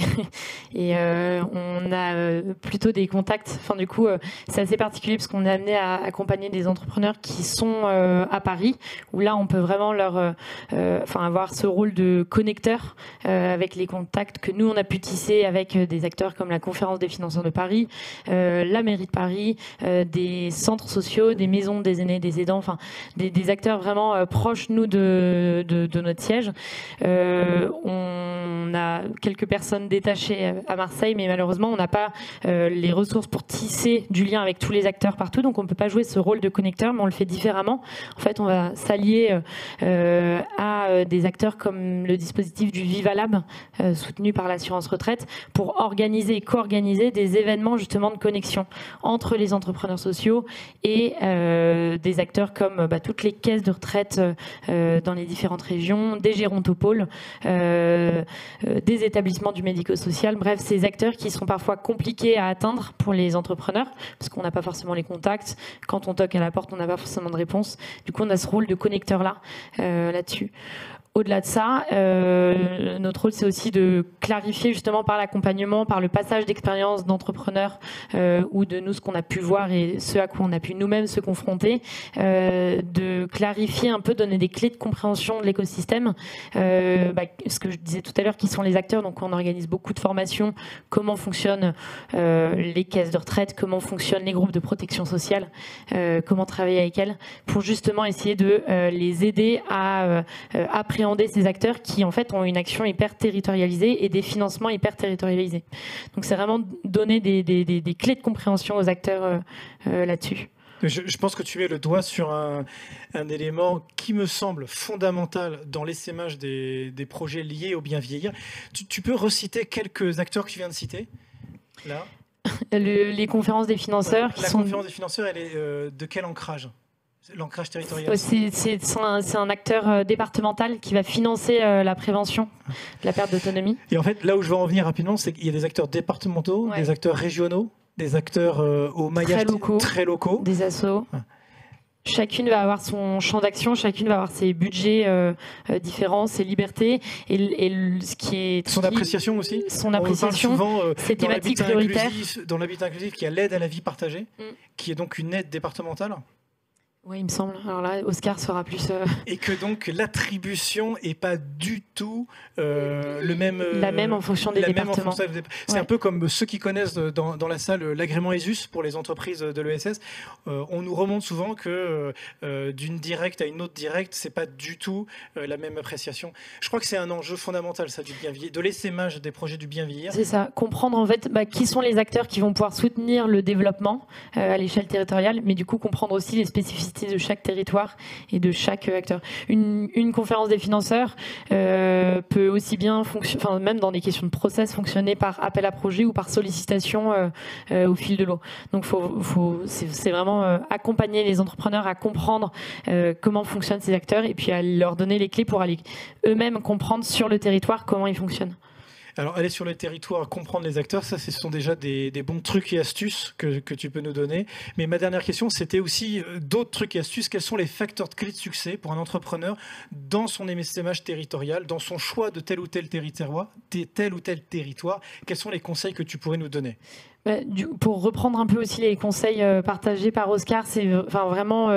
et on a plutôt des contacts. Enfin, du coup, c'est assez particulier parce qu'on est amené à accompagner des entrepreneurs qui sont à Paris, où là, on peut vraiment avoir ce rôle de connecteur avec les contacts que nous on a pu tisser avec des acteurs comme la Conférence des financeurs de Paris, la mairie de Paris, des centres sociaux, des maisons des aînés, des aidants, enfin des acteurs vraiment proches nous de notre siège. On a quelques personnes détachées à Marseille, mais malheureusement, on n'a pas les ressources pour tisser du lien avec tous les acteurs partout, donc on ne peut pas jouer ce rôle de connecteur, mais on le fait différemment. En fait, on va s'allier à des acteurs comme le dispositif du Viva Lab, soutenu par l'assurance retraite, pour organiser et co-organiser des événements justement de connexion entre les entrepreneurs sociaux et des acteurs comme toutes les caisses de retraite dans les différentes régions, des gérontopoles, des établissements du médico-social, bref, ces acteurs qui sont parfois compliqués à atteindre pour les entrepreneurs, parce qu'on n'a pas forcément les contacts. Quand on toque à la porte, on n'a pas forcément de réponse. Du coup, on a ce rôle de connecteur-là, là-dessus. Au-delà de ça, notre rôle, c'est aussi de clarifier justement par l'accompagnement, par le passage d'expérience d'entrepreneurs ou de nous, ce qu'on a pu voir et ce à quoi on a pu nous-mêmes se confronter, de clarifier un peu, donner des clés de compréhension de l'écosystème. Ce que je disais tout à l'heure, qui sont les acteurs, donc on organise beaucoup de formations, comment fonctionnent les caisses de retraite, comment fonctionnent les groupes de protection sociale, comment travailler avec elles, pour justement essayer de les aider à appréhender ces acteurs qui en fait ont une action hyper territorialisée et des financements hyper territorialisés. Donc c'est vraiment donner des clés de compréhension aux acteurs là-dessus. Je pense que tu mets le doigt sur un élément qui me semble fondamental dans l'essaimage des projets liés au bien vieillir. Tu peux reciter quelques acteurs que tu viens de citer là? Les conférences des financeurs. La conférence des financeurs, elle est de quel ancrage? L'ancrage territorial. C'est un acteur départemental qui va financer la prévention de la perte d'autonomie. Et en fait, là où je veux en venir rapidement, c'est qu'il y a des acteurs départementaux, des acteurs régionaux, des acteurs au maillage très locaux. Des assos. Chacune va avoir son champ d'action, chacune va avoir ses budgets différents, ses libertés et ce qui est... Son appréciation aussi. Son appréciation, ses thématiques prioritaires. Dans l'habitat inclusif, il y a l'aide à la vie partagée, qui est donc une aide départementale. Oui, il me semble. Alors là, Oscar sera plus... Et que donc l'attribution n'est pas du tout la même en fonction des départements. C'est un peu comme ceux qui connaissent dans la salle l'agrément ESUS pour les entreprises de l'ESS. On nous remonte souvent que d'une directe à une autre directe, c'est pas du tout la même appréciation. Je crois que c'est un enjeu fondamental, ça, du bien vieillir, de l'essaimage des projets du bien vieillir. C'est ça, comprendre en fait qui sont les acteurs qui vont pouvoir soutenir le développement à l'échelle territoriale, mais du coup comprendre aussi les spécificités de chaque territoire et de chaque acteur. Une conférence des financeurs peut aussi bien fonctionner, même dans des questions de process, fonctionner par appel à projet ou par sollicitation au fil de l'eau. Donc c'est vraiment accompagner les entrepreneurs à comprendre comment fonctionnent ces acteurs et puis à leur donner les clés pour aller eux-mêmes comprendre sur le territoire comment ils fonctionnent. Alors, aller sur les territoires, comprendre les acteurs, ça, ce sont déjà des bons trucs et astuces que tu peux nous donner. Mais ma dernière question, c'était aussi d'autres trucs et astuces. Quels sont les facteurs de clé de succès pour un entrepreneur dans son essaimage territorial, dans son choix de tel ou tel territoire? Quels sont les conseils que tu pourrais nous donner? Pour reprendre un peu aussi les conseils partagés par Oscar, c'est vraiment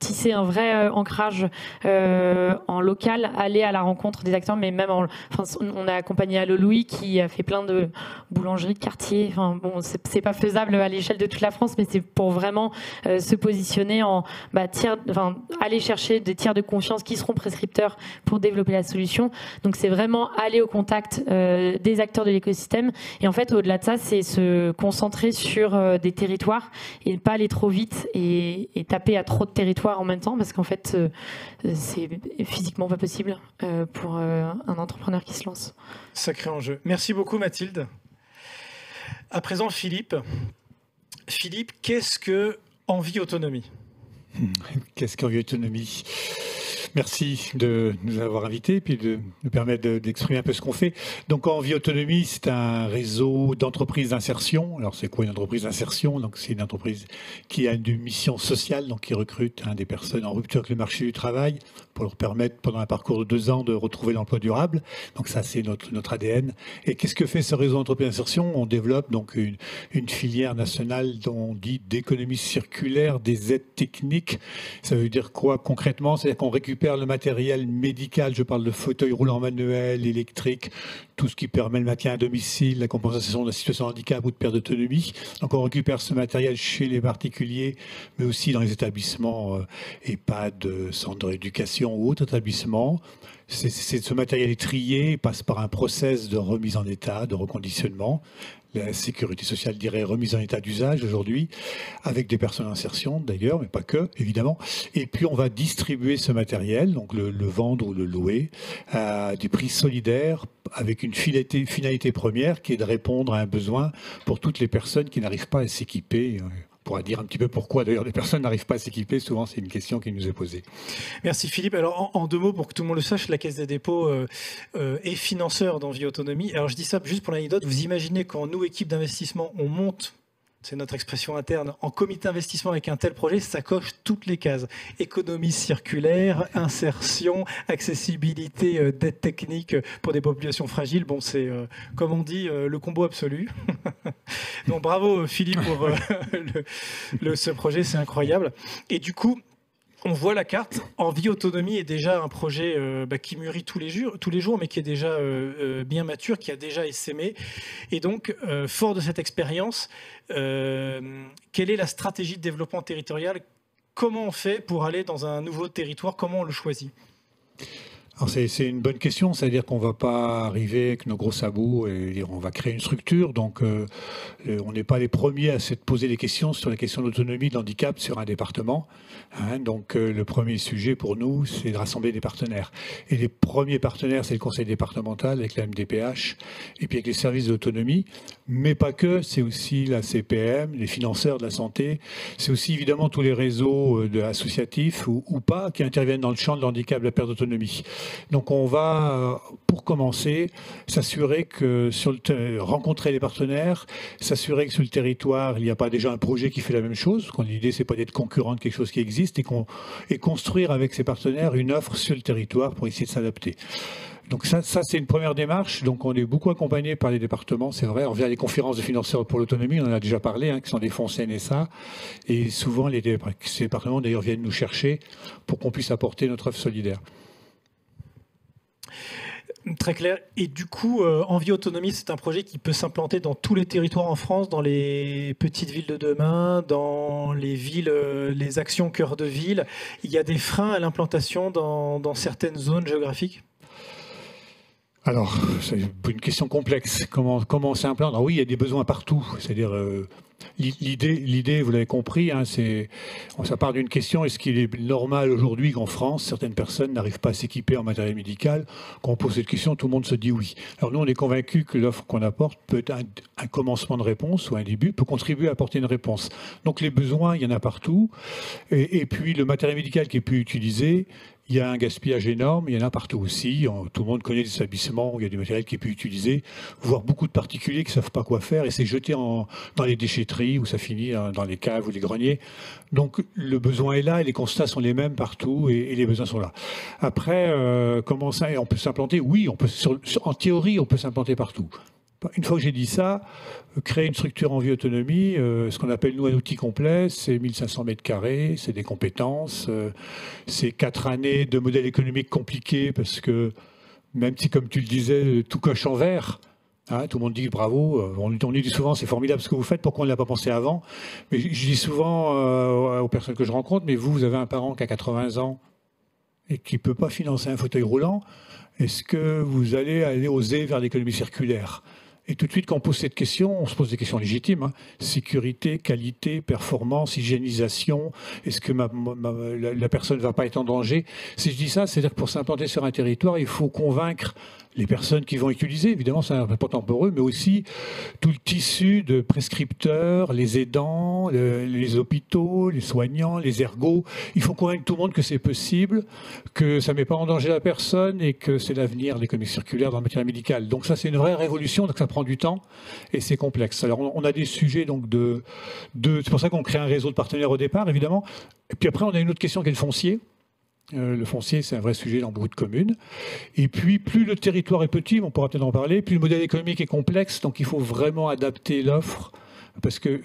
tisser un vrai ancrage en local, aller à la rencontre des acteurs, mais même on a accompagné Allo Louis qui a fait plein de boulangeries de quartier. C'est pas faisable à l'échelle de toute la France, mais c'est pour vraiment se positionner en aller chercher des tiers de confiance qui seront prescripteurs pour développer la solution. Donc c'est vraiment aller au contact des acteurs de l'écosystème. Et en fait, au-delà de ça, c'est se concentrer sur des territoires et pas aller trop vite et taper à trop de territoires en même temps, parce qu'en fait c'est physiquement pas possible pour un entrepreneur qui se lance. Sacré enjeu. Merci beaucoup Mathilde. À présent Philippe. Philippe, qu'est-ce que Envie Autonomie? Qu'est-ce qu'Envie Autonomie? Merci de nous avoir invités et puis de nous permettre d'exprimer un peu ce qu'on fait. Donc Envie Autonomie, c'est un réseau d'entreprises d'insertion. Alors c'est quoi une entreprise d'insertion? Donc c'est une entreprise qui a une mission sociale, donc qui recrute des personnes en rupture avec le marché du travail pour leur permettre pendant un parcours de 2 ans de retrouver l'emploi durable. Donc ça c'est notre ADN. Et qu'est-ce que fait ce réseau d'entreprises d'insertion? On développe donc une filière nationale dont on dit d'économie circulaire des aides techniques. Ça veut dire quoi concrètement? C'est-à-dire qu'on récupère récupère le matériel médical, je parle de fauteuil roulant manuel, électrique, tout ce qui permet le maintien à domicile, la compensation de la situation de handicap ou de perte d'autonomie. Donc on récupère ce matériel chez les particuliers, mais aussi dans les établissements EHPAD, centres de rééducation ou autres établissements. Ce matériel est trié, passe par un process de remise en état, de reconditionnement. La sécurité sociale dirait remise en état d'usage aujourd'hui, avec des personnes en insertion d'ailleurs, mais pas que, évidemment. Et puis on va distribuer ce matériel, donc le vendre ou le louer, à des prix solidaires, avec une finalité première qui est de répondre à un besoin pour toutes les personnes qui n'arrivent pas à s'équiper. On pourra dire un petit peu pourquoi d'ailleurs les personnes n'arrivent pas à s'équiper, souvent c'est une question qui nous est posée. Merci Philippe. Alors en 2 mots, pour que tout le monde le sache, la Caisse des dépôts est financeur d'Envie Autonomie. Alors je dis ça juste pour l'anecdote, vous imaginez quand nous, équipe d'investissement, on monte, c'est notre expression interne, en comité d'investissement avec un tel projet, ça coche toutes les cases. Économie circulaire, insertion, accessibilité, d'aide technique pour des populations fragiles. Bon, c'est, comme on dit, le combo absolu. Donc bravo Philippe pour ce projet, c'est incroyable. Et du coup, on voit la carte. Envie Autonomie est déjà un projet qui mûrit tous les jours, mais qui est déjà bien mature, qui a déjà essaimé. Et donc, fort de cette expérience, quelle est la stratégie de développement territorial? Comment on fait pour aller dans un nouveau territoire? Comment on le choisit? Alors c'est une bonne question, c'est-à-dire qu'on ne va pas arriver avec nos gros sabots et dire on va créer une structure, donc on n'est pas les premiers à se poser des questions sur la question de l'autonomie, de l'handicap sur un département. Donc le premier sujet pour nous, c'est de rassembler des partenaires. Et les premiers partenaires, c'est le conseil départemental avec la MDPH et puis avec les services d'autonomie, mais pas que, c'est aussi la CPM, les financeurs de la santé, c'est aussi évidemment tous les réseaux associatifs ou pas qui interviennent dans le champ de l'handicap, de la perte d'autonomie. Donc on va, pour commencer, s'assurer que rencontrer les partenaires, s'assurer que sur le territoire, il n'y a pas déjà un projet qui fait la même chose. L'idée, c'est pas d'être concurrent de quelque chose qui existe et construire avec ses partenaires une offre sur le territoire pour essayer de s'adapter. Donc ça c'est une première démarche. Donc on est beaucoup accompagné par les départements, c'est vrai. On vient les conférences de financeurs pour l'autonomie, on en a déjà parlé, qui sont des fonds CNSA. Et souvent, ces départements d'ailleurs viennent nous chercher pour qu'on puisse apporter notre offre solidaire. Très clair. Et du coup, Envie Autonomie, c'est un projet qui peut s'implanter dans tous les territoires en France, dans les petites villes de demain, dans les villes, les actions cœur de ville. Il y a des freins à l'implantation dans certaines zones géographiques? Alors, c'est une question complexe. Comment on s'implante? Alors oui, il y a des besoins partout. C'est-à-dire, l'idée, vous l'avez compris, ça part d'une question, est-ce qu'il est normal aujourd'hui qu'en France, certaines personnes n'arrivent pas à s'équiper en matériel médical? Quand on pose cette question, tout le monde se dit oui. Alors nous, on est convaincus que l'offre qu'on apporte peut être un commencement de réponse ou un début, peut contribuer à apporter une réponse. Donc les besoins, il y en a partout. Et puis le matériel médical qui est plus utilisé, il y a un gaspillage énorme, il y en a partout aussi. Tout le monde connaît des établissements où il y a du matériel qui est plus utilisé, voire beaucoup de particuliers qui ne savent pas quoi faire et c'est jeté dans les déchetteries où ça finit dans les caves ou les greniers. Donc le besoin est là et les constats sont les mêmes partout et les besoins sont là. Après, comment ça, on peut s'implanter? Oui, en théorie, on peut s'implanter partout. Une fois que j'ai dit ça, créer une structure Envie Autonomie, ce qu'on appelle nous un outil complet, c'est 1500 mètres carrés, c'est des compétences, c'est 4 années de modèle économique compliqué parce que même si, comme tu le disais, tout coche en vert, tout le monde dit bravo, on dit souvent c'est formidable ce que vous faites, pourquoi on ne l'a pas pensé avant? Mais je dis souvent aux personnes que je rencontre, mais vous avez un parent qui a 80 ans et qui ne peut pas financer un fauteuil roulant, est-ce que vous allez oser vers l'économie circulaire? Et tout de suite, quand on pose cette question, on se pose des questions légitimes. Sécurité, qualité, performance, hygiénisation. Est-ce que la personne ne va pas être en danger? Si je dis ça, c'est-à-dire que pour s'implanter sur un territoire, il faut convaincre les personnes qui vont utiliser. Évidemment, c'est important pour eux, mais aussi tout le tissu de prescripteurs, les aidants, les hôpitaux, les soignants, les ergots. Il faut convaincre tout le monde que c'est possible, que ça ne met pas en danger la personne et que c'est l'avenir de l'économie circulaire dans le matériel médical. Donc ça, c'est une vraie révolution, donc ça prend du temps et c'est complexe. Alors on a des sujets donc c'est pour ça qu'on crée un réseau de partenaires au départ, évidemment. Et puis après, on a une autre question qui est le foncier. Le foncier, c'est un vrai sujet dans beaucoup de communes. Et puis, plus le territoire est petit, on pourra peut-être en parler, plus le modèle économique est complexe, donc il faut vraiment adapter l'offre parce que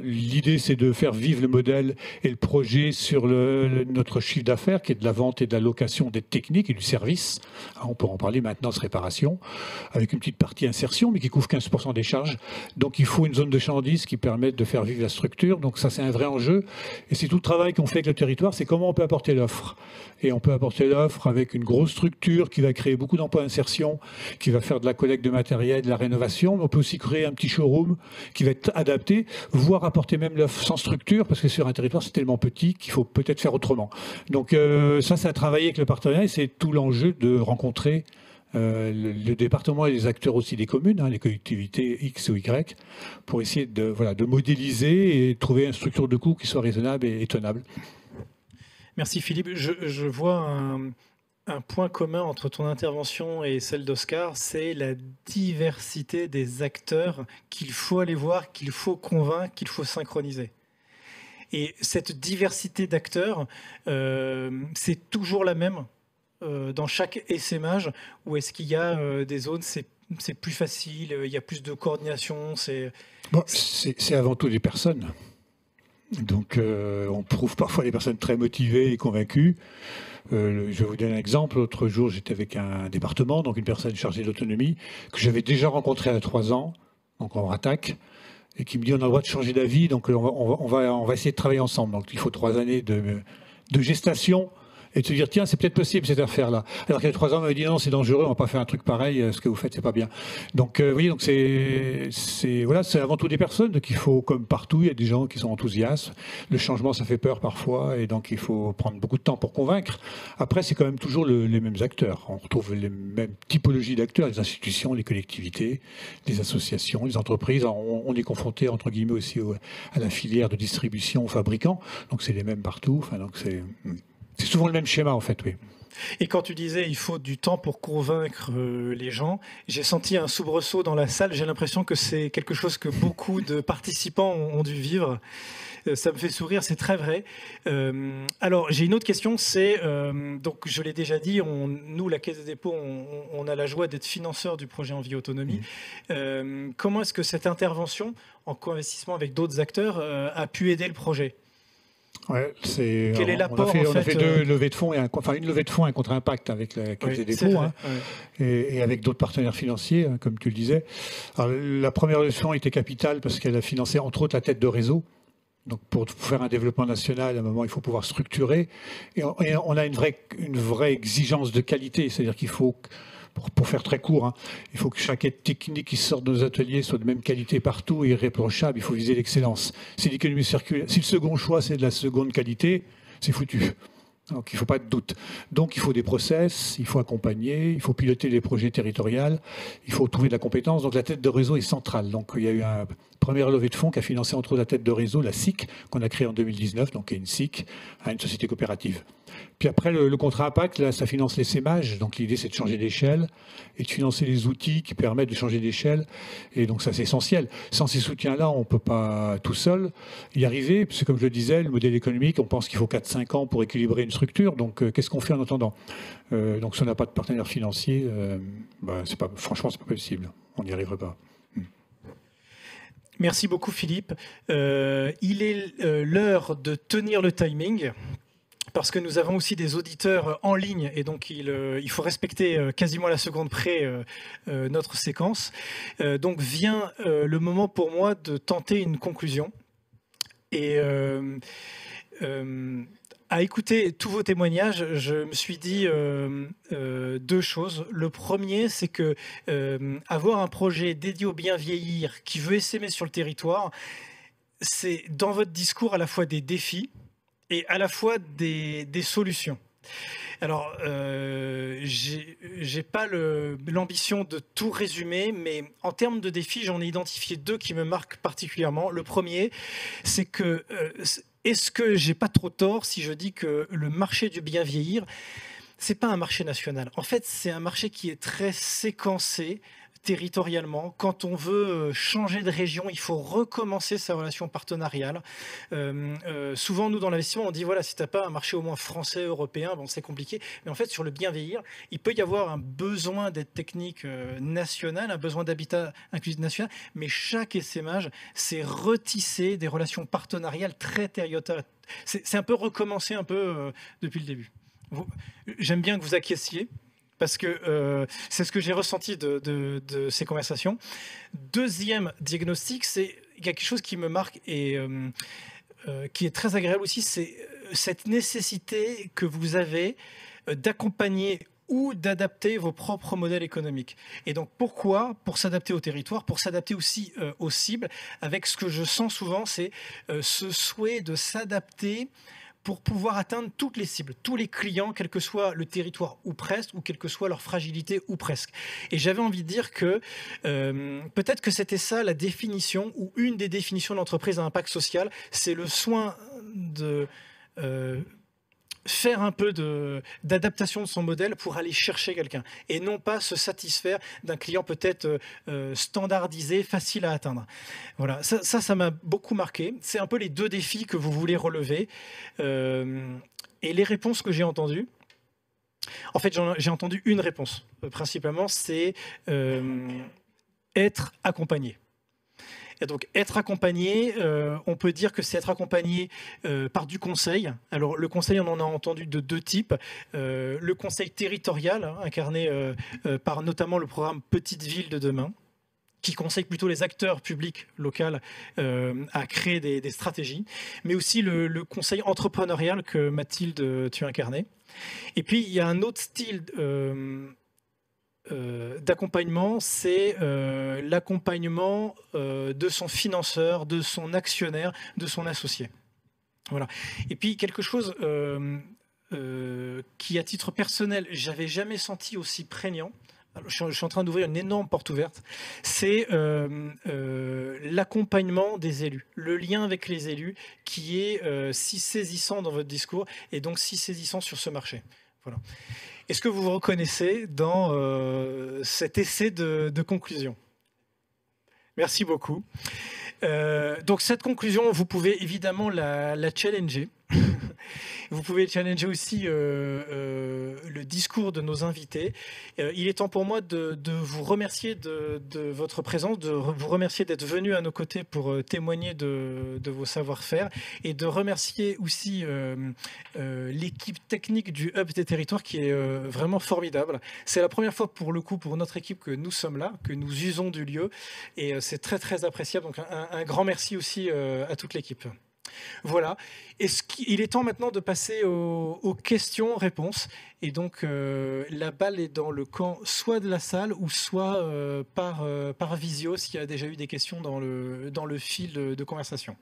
l'idée c'est de faire vivre le modèle et le projet sur notre chiffre d'affaires, qui est de la vente et de la location des techniques et du service. On peut en parler, maintenance, réparation, avec une petite partie insertion, mais qui couvre 15% des charges. Donc il faut une zone de chalandise qui permette de faire vivre la structure. Donc ça, c'est un vrai enjeu. Et c'est tout le travail qu'on fait avec le territoire, c'est comment on peut apporter l'offre. Et on peut apporter l'offre avec une grosse structure qui va créer beaucoup d'emplois d'insertion, qui va faire de la collecte de matériel, de la rénovation. Mais on peut aussi créer un petit showroom qui va être adapté, voire apporter même l'offre sans structure, parce que sur un territoire, c'est tellement petit qu'il faut peut-être faire autrement. Donc ça, c'est à travailler avec le partenariat, et c'est tout l'enjeu de rencontrer le département et les acteurs aussi des communes, les collectivités X ou Y, pour essayer de modéliser et trouver une structure de coût qui soit raisonnable et tenable. Merci Philippe. Je vois un point commun entre ton intervention et celle d'Oscar, c'est la diversité des acteurs qu'il faut aller voir, qu'il faut convaincre, qu'il faut synchroniser. Et cette diversité d'acteurs, c'est toujours la même dans chaque essaimage, ou est-ce qu'il y a des zones, c'est plus facile, il y a plus de coordination, c'est avant tout des personnes. Donc on trouve parfois des personnes très motivées et convaincues. Je vais vous donner un exemple. L'autre jour, j'étais avec un département, donc une personne chargée d'autonomie, que j'avais déjà rencontrée à 3 ans, donc en RATAC, et qui me dit on a le droit de changer d'avis, donc on va essayer de travailler ensemble. Donc il faut 3 années de gestation, et de se dire tiens, c'est peut-être possible cette affaire-là. Alors qu'il y a 3 ans, on m'avait dit non, c'est dangereux, on va pas faire un truc pareil, ce que vous faites, c'est pas bien. Donc vous voyez, donc c'est avant tout des personnes, donc il faut, comme partout, il y a des gens qui sont enthousiastes. Le changement, ça fait peur parfois, et donc il faut prendre beaucoup de temps pour convaincre. Après, c'est quand même toujours les mêmes acteurs. On retrouve les mêmes typologies d'acteurs, les institutions, les collectivités, les associations, les entreprises. On est confronté, entre guillemets, aussi à la filière de distribution aux fabricants, donc c'est les mêmes partout. Enfin, donc c'est souvent le même schéma, en fait, oui. Et quand tu disais il faut du temps pour convaincre les gens, j'ai senti un soubresaut dans la salle. J'ai l'impression que c'est quelque chose que beaucoup de participants ont dû vivre. Ça me fait sourire, c'est très vrai. Alors, j'ai une autre question, c'est, donc je l'ai déjà dit, nous, la Caisse des dépôts, on a la joie d'être financeur du projet Envie Autonomie. Comment est-ce que cette intervention en co-investissement avec d'autres acteurs a pu aider le projet ? Ouais, Quel est l'apport, on a fait 2 levées de fonds, une levée de fonds et un contre-impact avec la Caisse des dépôts, et avec d'autres partenaires financiers, comme tu le disais. Alors, la première levée de fonds était capitale parce qu'elle a financé entre autres la tête de réseau. Donc pour faire un développement national, à un moment, il faut pouvoir structurer. Et on a une vraie exigence de qualité, c'est-à-dire qu'il faut, pour faire très court, il faut que chaque aide technique qui sort de nos ateliers soit de même qualité partout et irréprochable. Il faut viser l'excellence. C'est l'économie circulaire. Si le second choix, c'est de la seconde qualité, c'est foutu. Donc il ne faut pas de doute. Donc il faut des process, il faut accompagner, il faut piloter les projets territoriaux, il faut trouver de la compétence. Donc la tête de réseau est centrale. Donc il y a eu une première levée de fonds qui a financé entre autres la tête de réseau, la SIC, qu'on a créée en 2019, donc qui est une SIC, à une société coopérative. Puis après, le contrat impact, là, ça finance l'essaimage. Donc l'idée, c'est de changer d'échelle et de financer les outils qui permettent de changer d'échelle. Et donc ça, c'est essentiel. Sans ces soutiens-là, on ne peut pas tout seul y arriver. Parce que comme je le disais, le modèle économique, on pense qu'il faut 4-5 ans pour équilibrer une structure. Donc qu'est-ce qu'on fait en attendant ? Donc si on n'a pas de partenaire financier, franchement, c'est pas possible. On n'y arriverait pas. Merci beaucoup Philippe. Il est l'heure de tenir le timing, parce que nous avons aussi des auditeurs en ligne, et donc il faut respecter quasiment à la seconde près notre séquence. Donc vient le moment pour moi de tenter une conclusion. Et à écouter tous vos témoignages, je me suis dit 2 choses. Le premier, c'est que avoir un projet dédié au bien vieillir qui veut essaimer sur le territoire, c'est dans votre discours à la fois des défis et à la fois des solutions. Alors, j'ai pas l'ambition de tout résumer, mais en termes de défis, j'en ai identifié 2 qui me marquent particulièrement. Le premier, c'est que est-ce que j'ai pas trop tort si je dis que le marché du bien vieillir, c'est pas un marché national. En fait, c'est un marché qui est très séquencé, territorialement. Quand on veut changer de région, il faut recommencer sa relation partenariale. Souvent, nous, dans l'investissement, on dit, voilà, si tu n'as pas un marché au moins français, européen, bon, c'est compliqué. Mais en fait, sur le bien vieillir, il peut y avoir un besoin d'aide technique nationale, un besoin d'habitat inclusif national, mais chaque SMH, c'est retisser des relations partenariales très territoriales. C'est un peu recommencer un peu depuis le début. J'aime bien que vous acquiesciez, parce que c'est ce que j'ai ressenti de ces conversations. Deuxième diagnostic, c'est quelque chose qui me marque et qui est très agréable aussi, c'est cette nécessité que vous avez d'accompagner ou d'adapter vos propres modèles économiques. Et donc pourquoi? Pour s'adapter au territoire, pour s'adapter aussi aux cibles, avec ce que je sens souvent, c'est ce souhait de s'adapter pour pouvoir atteindre toutes les cibles, tous les clients, quel que soit le territoire ou presque, ou quelle que soit leur fragilité ou presque. Et j'avais envie de dire que peut-être que c'était ça la définition, ou une des définitions de l'entreprise à impact social, c'est le soin de faire un peu d'adaptation de son modèle pour aller chercher quelqu'un, et non pas se satisfaire d'un client peut-être standardisé, facile à atteindre. Voilà, ça m'a beaucoup marqué. C'est un peu les deux défis que vous voulez relever. Et les réponses que j'ai entendues, en fait, j'ai entendu une réponse, principalement, c'est être accompagné. Et donc, être accompagné, on peut dire que c'est être accompagné par du conseil. Alors, le conseil, on en a entendu de deux types. Le conseil territorial, incarné par notamment le programme Petites Villes de demain, qui conseille plutôt les acteurs publics locaux à créer des stratégies, mais aussi le conseil entrepreneurial que Mathilde, tu incarnais. Et puis, il y a un autre style d'accompagnement, c'est l'accompagnement de son financeur, de son actionnaire, de son associé. Voilà. Et puis quelque chose qui, à titre personnel, j'avais jamais senti aussi prégnant. Alors, je suis en train d'ouvrir une énorme porte ouverte. C'est l'accompagnement des élus, le lien avec les élus qui est si saisissant dans votre discours et donc si saisissant sur ce marché. Voilà. Est-ce que vous vous reconnaissez dans cet essai de conclusion? Merci beaucoup. Donc cette conclusion, vous pouvez évidemment la challenger. Vous pouvez challenger aussi le discours de nos invités. Il est temps pour moi de vous remercier de votre présence, de vous remercier d'être venu à nos côtés pour témoigner de vos savoir-faire et de remercier aussi l'équipe technique du Hub des territoires qui est vraiment formidable. C'est la première fois pour le coup pour notre équipe que nous sommes là, que nous usons du lieu et c'est très très appréciable. Donc un grand merci aussi à toute l'équipe. Voilà. Il est temps maintenant de passer aux questions-réponses. Et donc, la balle est dans le camp soit de la salle ou soit par visio, s'il y a déjà eu des questions dans le fil de conversation.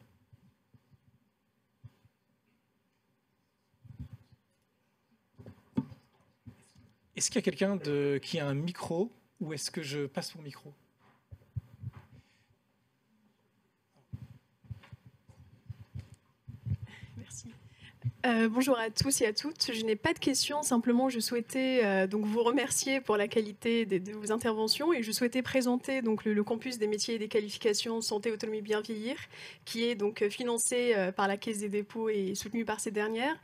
Est-ce qu'il y a quelqu'un qui a un micro ou est-ce que je passe mon micro ? Bonjour à tous et à toutes. Je n'ai pas de questions, simplement je souhaitais donc vous remercier pour la qualité de vos interventions et je souhaitais présenter donc le campus des métiers et des qualifications santé, autonomie, bien vieillir, qui est donc financé par la Caisse des dépôts et soutenu par ces dernières,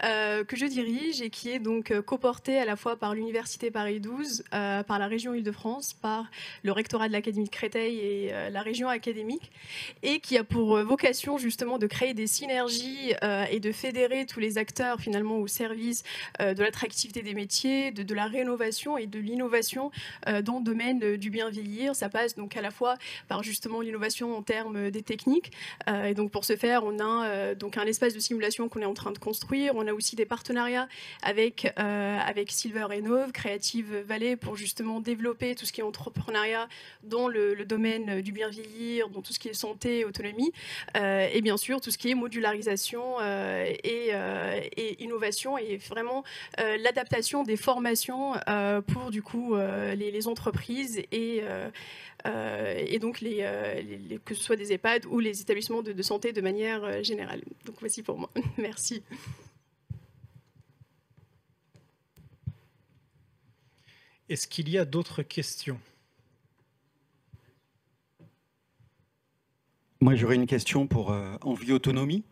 que je dirige et qui est donc coporté à la fois par l'Université Paris 12, par la région Île-de-France, par le rectorat de l'Académie de Créteil et la région académique, et qui a pour vocation justement de créer des synergies et de fédérer tous les acteurs finalement au service de l'attractivité des métiers, de la rénovation et de l'innovation dans le domaine du bien vieillir. Ça passe donc à la fois par justement l'innovation en termes des techniques. Et donc pour ce faire, on a donc un espace de simulation qu'on est en train de construire. On a aussi des partenariats avec Silver Rénov, Creative Valley pour justement développer tout ce qui est entrepreneuriat dans le domaine du bien vieillir, dans tout ce qui est santé, autonomie, et bien sûr tout ce qui est modularisation et innovation et vraiment l'adaptation des formations pour du coup les entreprises et donc que ce soit des EHPAD ou les établissements de santé de manière générale. Donc voici pour moi. Merci. Est-ce qu'il y a d'autres questions ? Moi, j'aurais une question pour Envie Autonomie.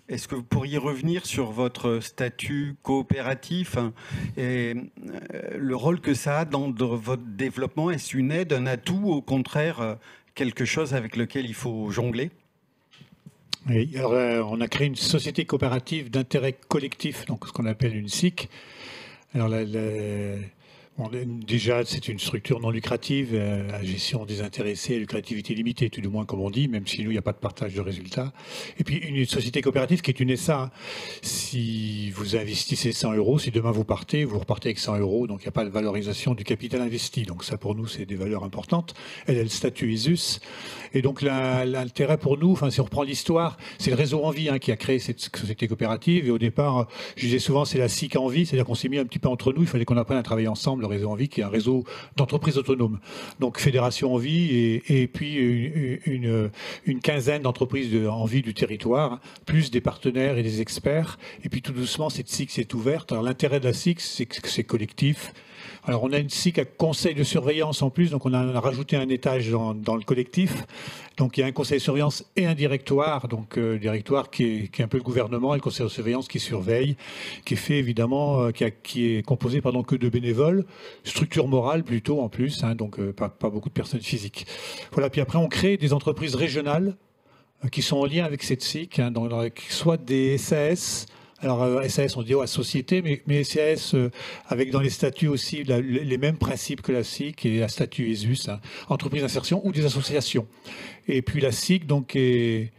Est-ce que vous pourriez revenir sur votre statut coopératif et le rôle que ça a dans votre développement? Est-ce une aide, un atout, ou au contraire quelque chose avec lequel il faut jongler? Oui, alors on a créé une société coopérative d'intérêt collectif, donc ce qu'on appelle une SIC. Alors déjà, c'est une structure non lucrative à gestion désintéressée, à lucrativité limitée, tout du moins comme on dit, même si nous, il n'y a pas de partage de résultats. Et puis une société coopérative qui est une SA. Si vous investissez 100 €, si demain vous repartez avec 100 €, donc il n'y a pas de valorisation du capital investi. Donc ça, pour nous, c'est des valeurs importantes. Elle a le statut ESUS. Et donc l'intérêt pour nous, si on reprend l'histoire, c'est le réseau Envie qui a créé cette société coopérative. Et au départ, je disais souvent, c'est la SIC Envie, c'est-à-dire qu'on s'est mis un petit peu entre nous, il fallait qu'on apprenne à travailler ensemble, le réseau Envie, qui est un réseau d'entreprises autonomes. Donc Fédération Envie et puis une quinzaine d'entreprises Envie du territoire, plus des partenaires et des experts. Et puis tout doucement, cette SIC s'est ouverte. Alors l'intérêt de la SIC, c'est que c'est collectif. Alors on a une SIC à conseil de surveillance en plus, donc on a rajouté un étage dans le collectif. Donc il y a un conseil de surveillance et un directoire, donc directoire qui est un peu le gouvernement, et le conseil de surveillance qui surveille, qui est fait évidemment, qui est composé que de bénévoles, structure morale plutôt en plus, donc pas beaucoup de personnes physiques. Voilà, puis après on crée des entreprises régionales qui sont en lien avec cette SIC, soit des SAS. Alors SAS, on dit à société, mais SAS avec dans les statuts aussi les mêmes principes que la SIC et à statut ESUS, entreprise d'insertion ou des associations. Et puis la SIC donc est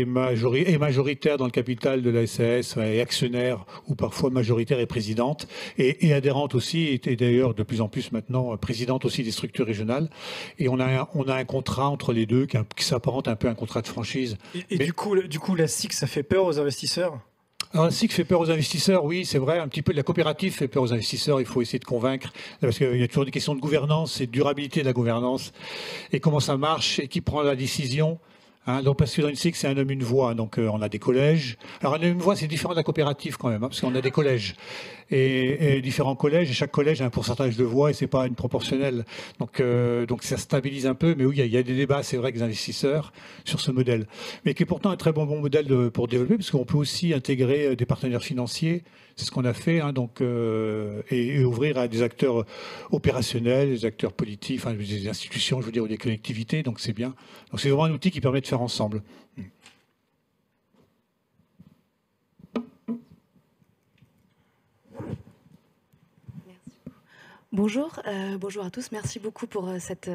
majoritaire dans le capital de la SAS, et actionnaire ou parfois majoritaire et présidente, et adhérente aussi, et d'ailleurs de plus en plus maintenant présidente aussi des structures régionales. Et on a un contrat entre les deux qui s'apparente un peu à un contrat de franchise. Et du coup, la SIC, ça fait peur aux investisseurs? Alors, la SIC fait peur aux investisseurs, oui, c'est vrai. Un petit peu de la coopérative fait peur aux investisseurs. Il faut essayer de convaincre, parce qu'il y a toujours des questions de gouvernance et de durabilité de la gouvernance, et comment ça marche, et qui prend la décision. Donc, parce que dans une SIC, c'est un homme, une voix. Donc, on a des collèges. Alors, un homme, une voix, c'est différent de la coopérative quand même, parce qu'on a des collèges. Et différents collèges, et chaque collège a un pourcentage de voix, et c'est pas une proportionnelle. Donc, ça stabilise un peu. Mais oui, il y a des débats, c'est vrai, avec les investisseurs sur ce modèle. Mais qui est pourtant un très bon modèle pour développer, parce qu'on peut aussi intégrer des partenaires financiers. C'est ce qu'on a fait, et ouvrir à des acteurs opérationnels, des acteurs politiques, des institutions, je veux dire, ou des collectivités. Donc, c'est bien. Donc, c'est vraiment un outil qui permet de faire ensemble. Bonjour, bonjour à tous. Merci beaucoup pour cette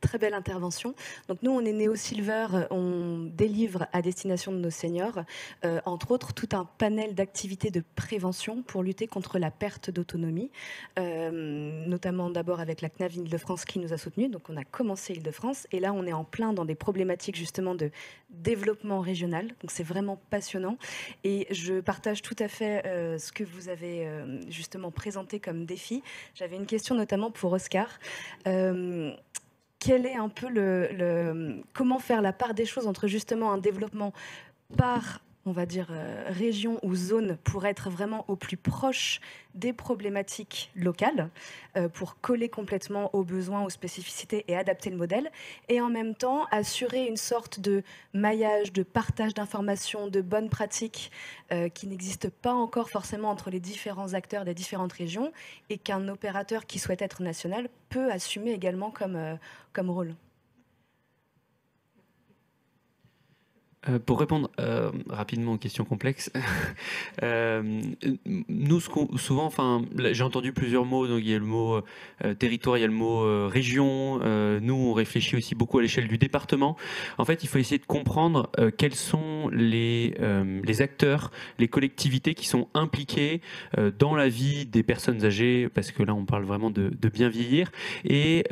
très belle intervention. Donc nous, on est Néo Silver, on délivre à destination de nos seniors, entre autres, tout un panel d'activités de prévention pour lutter contre la perte d'autonomie, notamment d'abord avec la CNAV Île-de-France qui nous a soutenus. Donc on a commencé Île-de-France et là, on est en plein dans des problématiques justement de développement régional. Donc c'est vraiment passionnant et je partage tout à fait ce que vous avez justement présenté comme défi. J'avais une question notamment pour Oscar. Quel est un peu comment faire la part des choses entre justement un développement par, on va dire, région ou zone pour être vraiment au plus proche des problématiques locales, pour coller complètement aux besoins, aux spécificités et adapter le modèle, et en même temps assurer une sorte de maillage, de partage d'informations, de bonnes pratiques qui n'existent pas encore forcément entre les différents acteurs des différentes régions et qu'un opérateur qui souhaite être national peut assumer également comme rôle. Pour répondre rapidement aux questions complexes, nous, souvent, j'ai entendu plusieurs mots, donc il y a le mot territoire, il y a le mot région, nous on réfléchit aussi beaucoup à l'échelle du département. En fait, il faut essayer de comprendre quels sont les acteurs, les collectivités qui sont impliquées dans la vie des personnes âgées, parce que là on parle vraiment de bien vieillir, et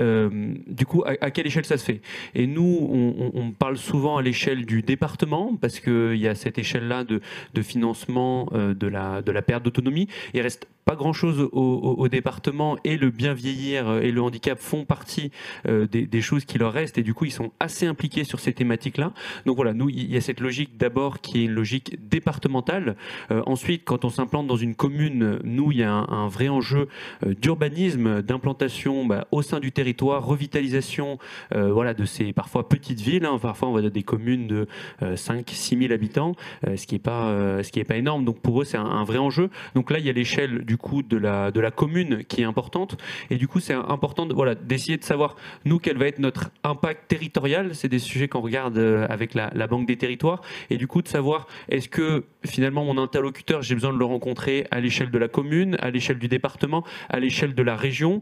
du coup à quelle échelle ça se fait. Et nous, on parle souvent à l'échelle du département, parce qu'il y a cette échelle-là de financement de la perte d'autonomie. Il reste pas grand-chose au département, et le bien vieillir et le handicap font partie des choses qui leur restent, et du coup ils sont assez impliqués sur ces thématiques-là. Donc voilà, nous il y a cette logique d'abord qui est une logique départementale. Ensuite, quand on s'implante dans une commune, nous il y a un vrai enjeu d'urbanisme, d'implantation au sein du territoire, revitalisation voilà, de ces parfois petites villes, hein. Parfois on va dans des communes de 5-6 000 habitants, ce qui est pas énorme, donc pour eux c'est un vrai enjeu. Donc là il y a l'échelle du coup de la commune qui est importante, et du coup c'est important voilà, d'essayer de savoir nous quel va être notre impact territorial. C'est des sujets qu'on regarde avec la Banque des territoires, et du coup de savoir est-ce que finalement mon interlocuteur, j'ai besoin de le rencontrer à l'échelle de la commune, à l'échelle du département, à l'échelle de la région.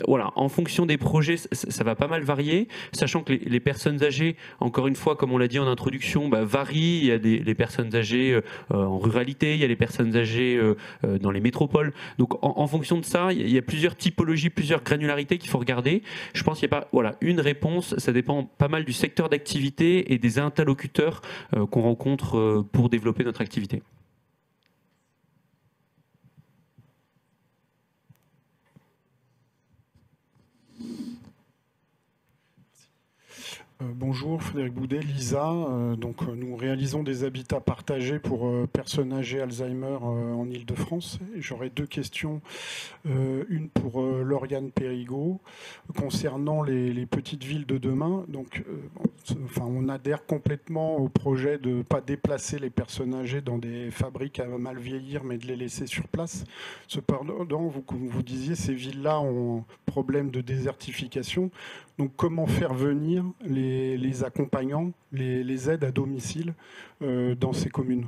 Voilà, en fonction des projets, ça va pas mal varier, sachant que les personnes âgées, encore une fois, comme on l'a dit en introduction, varient. Il y a les personnes âgées en ruralité, il y a les personnes âgées dans les métropoles. Donc en fonction de ça, il y a plusieurs typologies, plusieurs granularités qu'il faut regarder. Je pense qu'il n'y a pas une réponse, ça dépend pas mal du secteur d'activité et des interlocuteurs qu'on rencontre pour développer notre activité. Bonjour, Frédéric Boudet, LISA. Nous réalisons des habitats partagés pour personnes âgées Alzheimer en Île-de-France. J'aurais deux questions. Une pour Lauriane Périgot, concernant les petites villes de demain. On adhère complètement au projet de ne pas déplacer les personnes âgées dans des fabriques à mal vieillir, mais de les laisser sur place. Cependant, comme vous disiez, ces villes-là ont un problème de désertification. Donc comment faire venir les accompagnants, les aides à domicile dans ces communes?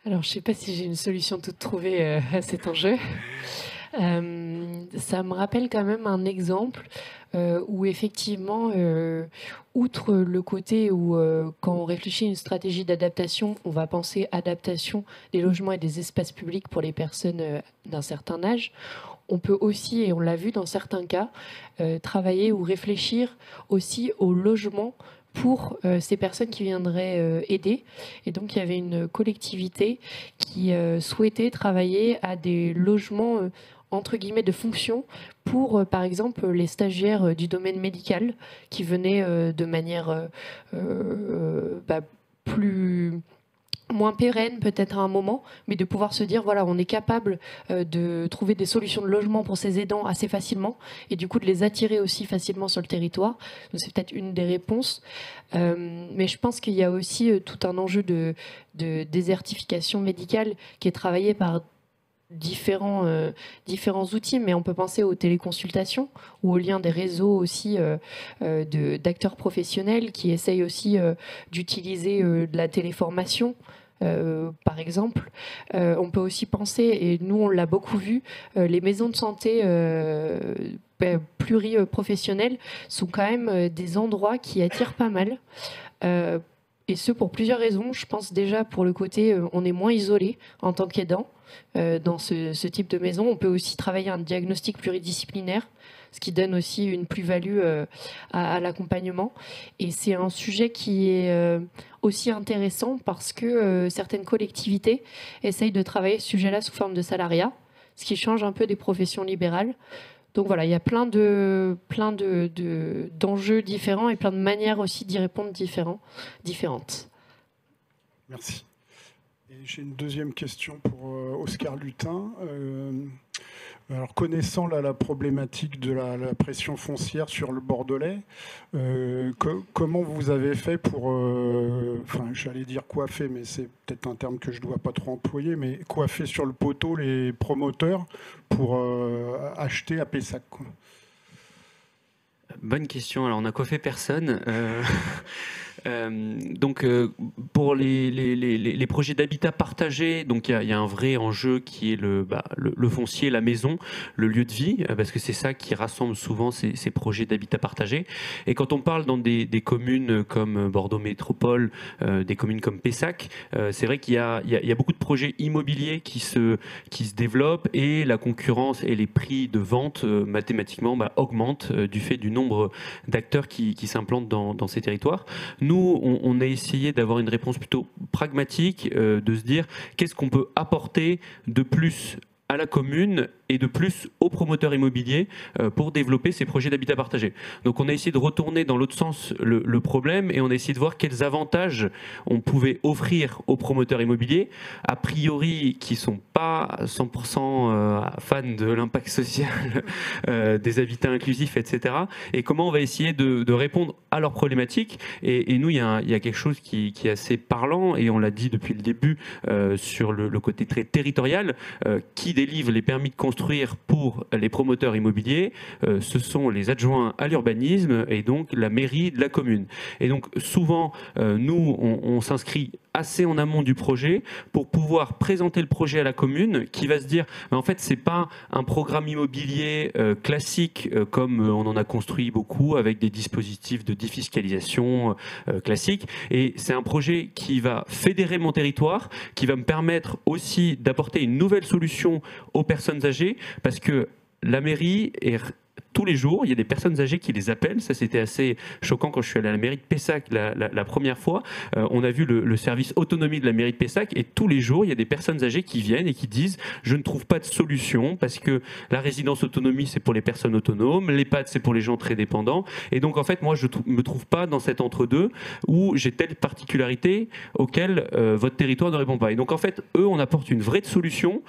Alors, je ne sais pas si j'ai une solution toute trouvée à cet enjeu. Ça me rappelle quand même un exemple où effectivement, outre le côté où quand on réfléchit à une stratégie d'adaptation, on va penser adaptation des logements et des espaces publics pour les personnes d'un certain âge, on peut aussi, et on l'a vu dans certains cas, travailler ou réfléchir aussi au logement pour ces personnes qui viendraient aider. Et donc, il y avait une collectivité qui souhaitait travailler à des logements entre guillemets de fonction pour, par exemple, les stagiaires du domaine médical qui venaient de manière moins pérenne peut-être à un moment, mais de pouvoir se dire, voilà, on est capable de trouver des solutions de logement pour ces aidants assez facilement, et du coup de les attirer aussi facilement sur le territoire. C'est peut-être une des réponses. Mais je pense qu'il y a aussi tout un enjeu de désertification médicale qui est travaillé par différents outils, mais on peut penser aux téléconsultations ou au lien des réseaux aussi d'acteurs professionnels qui essayent aussi d'utiliser de la téléformation. Par exemple, on peut aussi penser, et nous on l'a beaucoup vu, les maisons de santé pluriprofessionnelles sont quand même des endroits qui attirent pas mal. Et ce pour plusieurs raisons. Je pense déjà pour le côté on est moins isolé en tant qu'aidant dans ce type de maison. On peut aussi travailler un diagnostic pluridisciplinaire, ce qui donne aussi une plus-value à l'accompagnement. Et c'est un sujet qui est aussi intéressant parce que certaines collectivités essayent de travailler ce sujet-là sous forme de salariat, ce qui change un peu des professions libérales. Donc voilà, il y a plein d'enjeux différents et plein de manières aussi d'y répondre différentes. Merci. Et j'ai une deuxième question pour Oscar Lutin. Alors, connaissant la problématique de la pression foncière sur le Bordelais, comment vous avez fait pour, j'allais dire coiffer, mais c'est peut-être un terme que je ne dois pas trop employer, mais coiffer sur le poteau les promoteurs pour acheter à Pessac, quoi. Bonne question. Alors, on n'a coiffé personne. Pour les projets d'habitat partagé, donc il y a un vrai enjeu qui est le foncier, la maison, le lieu de vie, parce que c'est ça qui rassemble souvent ces projets d'habitat partagé. Et quand on parle dans des communes comme Bordeaux Métropole, des communes comme Pessac, c'est vrai qu'il y a beaucoup de projets immobiliers qui se développent, et la concurrence et les prix de vente mathématiquement augmentent du fait du nombre d'acteurs qui s'implantent dans ces territoires. Nous, nous, on a essayé d'avoir une réponse plutôt pragmatique, de se dire qu'est-ce qu'on peut apporter de plus à la commune et de plus aux promoteurs immobiliers pour développer ces projets d'habitat partagé. Donc on a essayé de retourner dans l'autre sens le problème et on a essayé de voir quels avantages on pouvait offrir aux promoteurs immobiliers, a priori qui ne sont pas 100% fans de l'impact social des habitats inclusifs, etc. Et comment on va essayer de répondre à leurs problématiques. Et nous, il y a quelque chose qui est assez parlant, et on l'a dit depuis le début sur le côté très territorial, qui délivre les permis de construire pour les promoteurs immobiliers, ce sont les adjoints à l'urbanisme et donc la mairie de la commune. Et donc souvent, nous, on s'inscrit assez en amont du projet pour pouvoir présenter le projet à la commune qui va se dire mais en fait c'est pas un programme immobilier classique comme on en a construit beaucoup avec des dispositifs de défiscalisation classiques, et c'est un projet qui va fédérer mon territoire, qui va me permettre aussi d'apporter une nouvelle solution aux personnes âgées, parce que la mairie est tous les jours, il y a des personnes âgées qui les appellent. Ça, c'était assez choquant quand je suis allé à la mairie de Pessac la première fois. On a vu le service autonomie de la mairie de Pessac, et tous les jours, il y a des personnes âgées qui viennent et qui disent « Je ne trouve pas de solution parce que la résidence autonomie, c'est pour les personnes autonomes, l'EHPAD, c'est pour les gens très dépendants. Et donc, en fait, moi, je ne me trouve pas dans cet entre-deux où j'ai telle particularité auquel votre territoire ne répond pas. » Et donc, en fait, eux, on apporte une vraie solution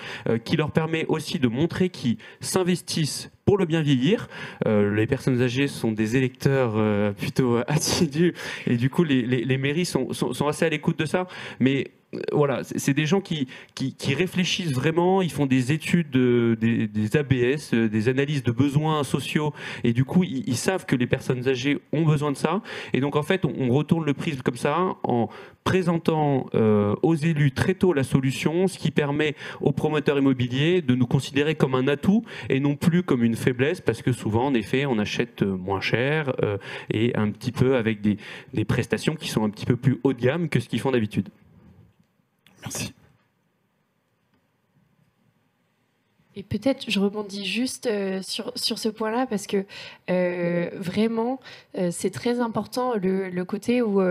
qui leur permet aussi de montrer qu'ils s'investissent pour le bien vieillir. Les personnes âgées sont des électeurs plutôt assidus, et du coup les mairies sont assez à l'écoute de ça. Mais voilà, c'est des gens qui réfléchissent vraiment, ils font des études, des ABS, des analyses de besoins sociaux, et du coup ils savent que les personnes âgées ont besoin de ça. Et donc en fait on retourne le prisme comme ça en présentant aux élus très tôt la solution, ce qui permet aux promoteurs immobiliers de nous considérer comme un atout et non plus comme une faiblesse, parce que souvent en effet on achète moins cher et un petit peu avec des prestations qui sont un petit peu plus haut de gamme que ce qu'ils font d'habitude. Merci. Et peut-être je rebondis juste sur ce point-là, parce que vraiment c'est très important le côté où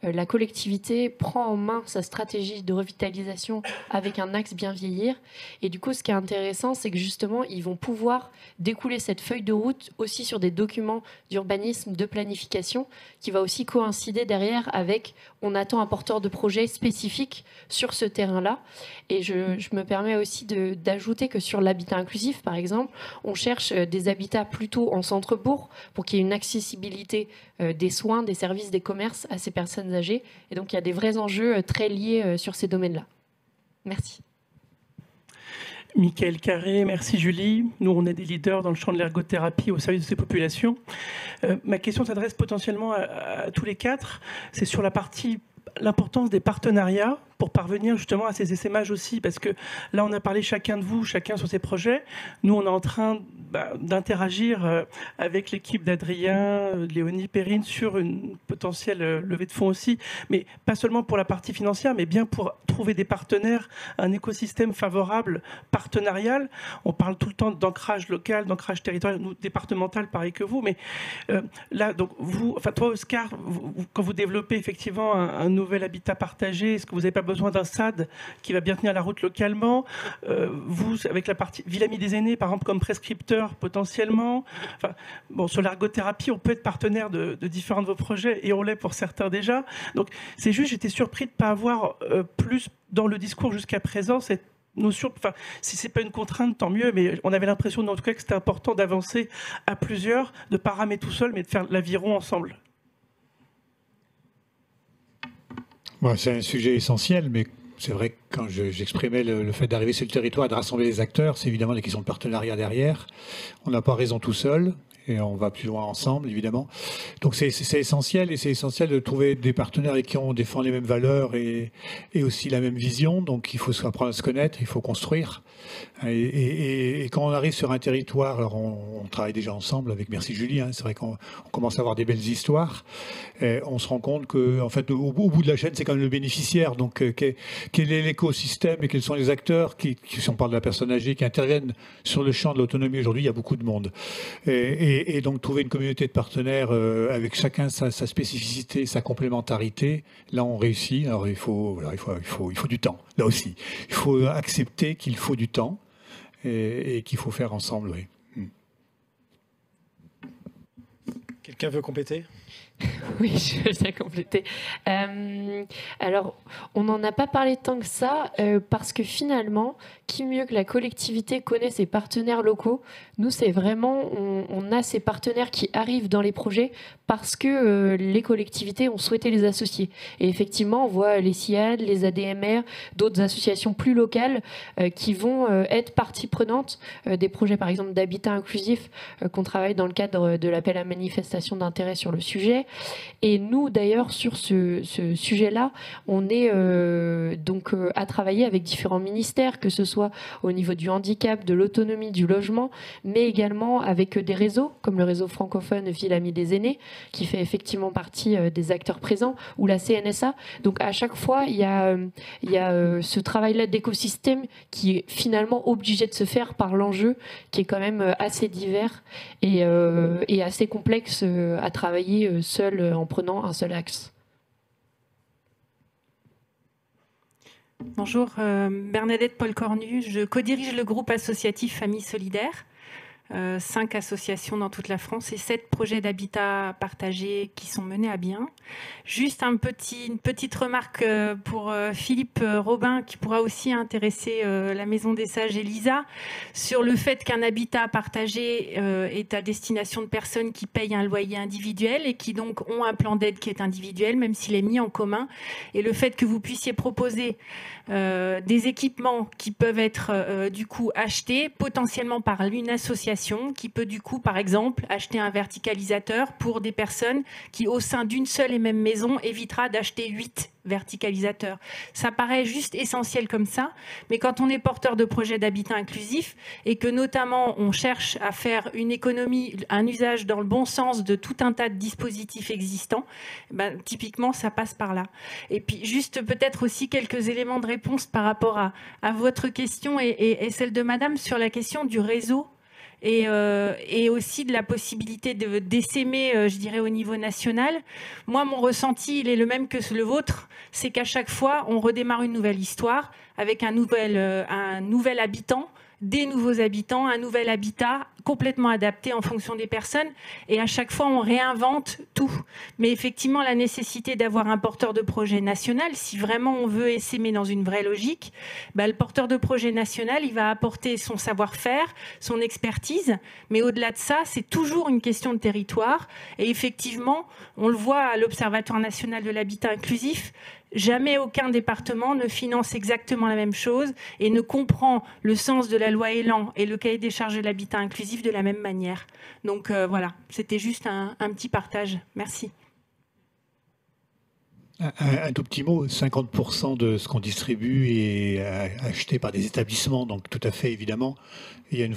la collectivité prend en main sa stratégie de revitalisation avec un axe bien vieillir. Et du coup, ce qui est intéressant, c'est que justement ils vont pouvoir découler cette feuille de route aussi sur des documents d'urbanisme, de planification, qui va aussi coïncider derrière avec on attend un porteur de projet spécifique sur ce terrain-là. Et je me permets aussi d'ajouter que sur l'habitat inclusif, par exemple, on cherche des habitats plutôt en centre-bourg pour qu'il y ait une accessibilité des soins, des services, des commerces à ces personnes âgées. Et donc, il y a des vrais enjeux très liés sur ces domaines-là. Merci. Michael Carré, merci Julie. Nous, on est des leaders dans le champ de l'ergothérapie au service de ces populations. Ma question s'adresse potentiellement à tous les quatre. C'est sur l'importance des partenariats pour parvenir justement à ces essaimages aussi, parce que là on a parlé chacun de vous, chacun sur ses projets. Nous on est en train d'interagir avec l'équipe d'Adrien, Léonie, Perrine sur une potentielle levée de fonds aussi, mais pas seulement pour la partie financière, mais bien pour trouver des partenaires, un écosystème favorable, partenarial. On parle tout le temps d'ancrage local, d'ancrage territorial, nous départemental pareil que vous, mais là donc vous, enfin toi Oscar, quand vous développez effectivement un nouvel habitat partagé, est-ce que vous n'avez pas besoin d'un SAD qui va bien tenir la route localement, vous, avec la partie Villamy des aînés, par exemple, comme prescripteur potentiellement. Enfin, bon, sur l'ergothérapie, on peut être partenaire de différents de vos projets, et on l'est pour certains déjà. Donc, c'est juste, j'étais surpris de ne pas avoir plus dans le discours jusqu'à présent cette notion, enfin, si c'est pas une contrainte, tant mieux, mais on avait l'impression, en tout cas, que c'était important d'avancer à plusieurs, de ne pas ramer tout seul, mais de faire l'aviron ensemble. Bon, c'est un sujet essentiel, mais c'est vrai que quand j'exprimais le fait d'arriver sur le territoire et de rassembler les acteurs, c'est évidemment des questions de partenariat derrière. On n'a pas raison tout seul, et on va plus loin ensemble, évidemment. Donc c'est essentiel, et c'est essentiel de trouver des partenaires avec qui on défend les mêmes valeurs et aussi la même vision. Donc il faut apprendre à se connaître, il faut construire. Et quand on arrive sur un territoire, alors on travaille déjà ensemble avec Merci Julie, hein, c'est vrai qu'on commence à avoir des belles histoires. On se rend compte que, en fait, au bout de la chaîne, c'est quand même le bénéficiaire. Donc quel est l'écosystème et quels sont les acteurs qui, si on parle de la personne âgée, qui interviennent sur le champ de l'autonomie aujourd'hui. Il y a beaucoup de monde. Et donc trouver une communauté de partenaires avec chacun sa spécificité, sa complémentarité, là on réussit. Alors il faut du temps, là aussi. Il faut accepter qu'il faut du temps et qu'il faut faire ensemble, oui. Quelqu'un veut compléter ? Oui, je vais bien compléter. Alors, on n'en a pas parlé tant que ça, parce que finalement, qui mieux que la collectivité connaît ses partenaires locaux? Nous, c'est vraiment, on a ces partenaires qui arrivent dans les projets parce que les collectivités ont souhaité les associer. Et effectivement, on voit les CIAD, les ADMR, d'autres associations plus locales qui vont être partie prenante des projets, par exemple, d'habitat inclusif qu'on travaille dans le cadre de l'appel à manifestation d'intérêt sur le sujet. Et nous, d'ailleurs, sur ce sujet-là, on est à travailler avec différents ministères, que ce soit au niveau du handicap, de l'autonomie, du logement, mais également avec des réseaux, comme le réseau francophone Ville Amie des Aînés, qui fait effectivement partie des acteurs présents, ou la CNSA. Donc à chaque fois, il y a ce travail-là d'écosystème qui est finalement obligé de se faire par l'enjeu, qui est quand même assez divers et assez complexe à travailler seul en prenant un seul axe. Bonjour, Bernadette Paul-Cornu, je co-dirige le groupe associatif Famille Solidaire. 5 associations dans toute la France et 7 projets d'habitat partagé qui sont menés à bien. Juste une petite remarque pour Philippe Robin, qui pourra aussi intéresser la Maison des Sages et Lisa, sur le fait qu'un habitat partagé est à destination de personnes qui payent un loyer individuel et qui donc ont un plan d'aide qui est individuel, même s'il est mis en commun. Et le fait que vous puissiez proposer des équipements qui peuvent être du coup achetés potentiellement par une association qui peut du coup, par exemple, acheter un verticalisateur pour des personnes qui, au sein d'une seule et même maison, évitera d'acheter 8 verticalisateurs. Ça paraît juste essentiel comme ça, mais quand on est porteur de projets d'habitat inclusif et que notamment on cherche à faire une économie, un usage dans le bon sens de tout un tas de dispositifs existants, ben, typiquement ça passe par là. Et puis juste peut-être aussi quelques éléments de réponse par rapport à votre question et celle de madame sur la question du réseau. Et aussi de la possibilité d'essaimer, je dirais, au niveau national. Moi, mon ressenti, il est le même que le vôtre, c'est qu'à chaque fois, on redémarre une nouvelle histoire avec un nouvel habitant, des nouveaux habitants, un nouvel habitat complètement adapté en fonction des personnes. Et à chaque fois, on réinvente tout. Mais effectivement, la nécessité d'avoir un porteur de projet national, si vraiment on veut essaimer dans une vraie logique, bah, le porteur de projet national, il va apporter son savoir-faire, son expertise. Mais au-delà de ça, c'est toujours une question de territoire. Et effectivement, on le voit à l'Observatoire national de l'habitat inclusif, jamais aucun département ne finance exactement la même chose et ne comprend le sens de la loi Elan et le cahier des charges de l'habitat inclusif de la même manière. Donc voilà, c'était juste un petit partage. Merci. Un tout petit mot, 50% de ce qu'on distribue est acheté par des établissements, donc tout à fait évidemment. Il y a une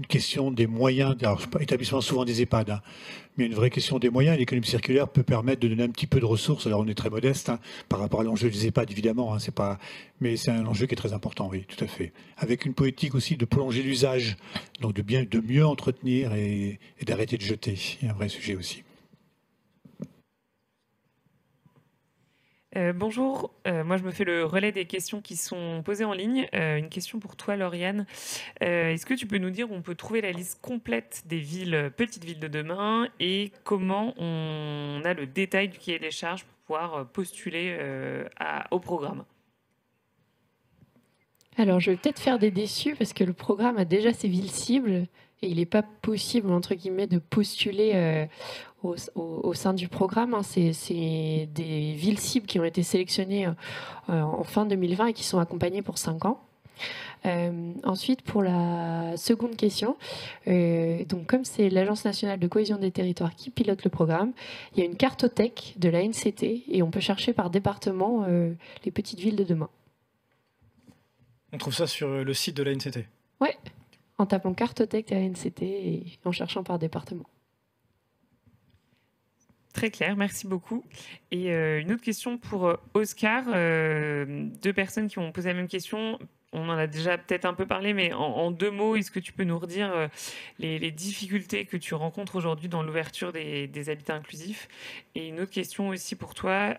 question des moyens, alors établissements souvent des EHPAD, hein, mais une vraie question des moyens. L'économie circulaire peut permettre de donner un petit peu de ressources. Alors on est très modeste hein, par rapport à l'enjeu des EHPAD évidemment, hein, mais c'est un enjeu qui est très important, oui, tout à fait. Avec une politique aussi de prolonger l'usage, donc de mieux entretenir et d'arrêter de jeter. Il y a un vrai sujet aussi. Bonjour, moi je me fais le relais des questions qui sont posées en ligne. Une question pour toi Lauriane. Est-ce que tu peux nous dire où on peut trouver la liste complète des petites villes de demain et comment on a le détail du cahier des charges pour pouvoir postuler au programme? Alors je vais peut-être faire des déçus parce que le programme a déjà ses villes cibles et il n'est pas possible entre guillemets de postuler au sein du programme. C'est des villes cibles qui ont été sélectionnées en fin 2020 et qui sont accompagnées pour 5 ans. Ensuite, pour la seconde question, donc comme c'est l'Agence nationale de cohésion des territoires qui pilote le programme, il y a une cartothèque de l'ANCT et on peut chercher par département les petites villes de demain. On trouve ça sur le site de l'ANCT? Oui, en tapant cartothèque de l'ANCT et en cherchant par département. Très clair, merci beaucoup. Et une autre question pour Oscar. Deux personnes qui ont posé la même question. On en a déjà peut-être un peu parlé, mais en 2 mots, est-ce que tu peux nous redire les difficultés que tu rencontres aujourd'hui dans l'ouverture des habitats inclusifs? Et une autre question aussi pour toi,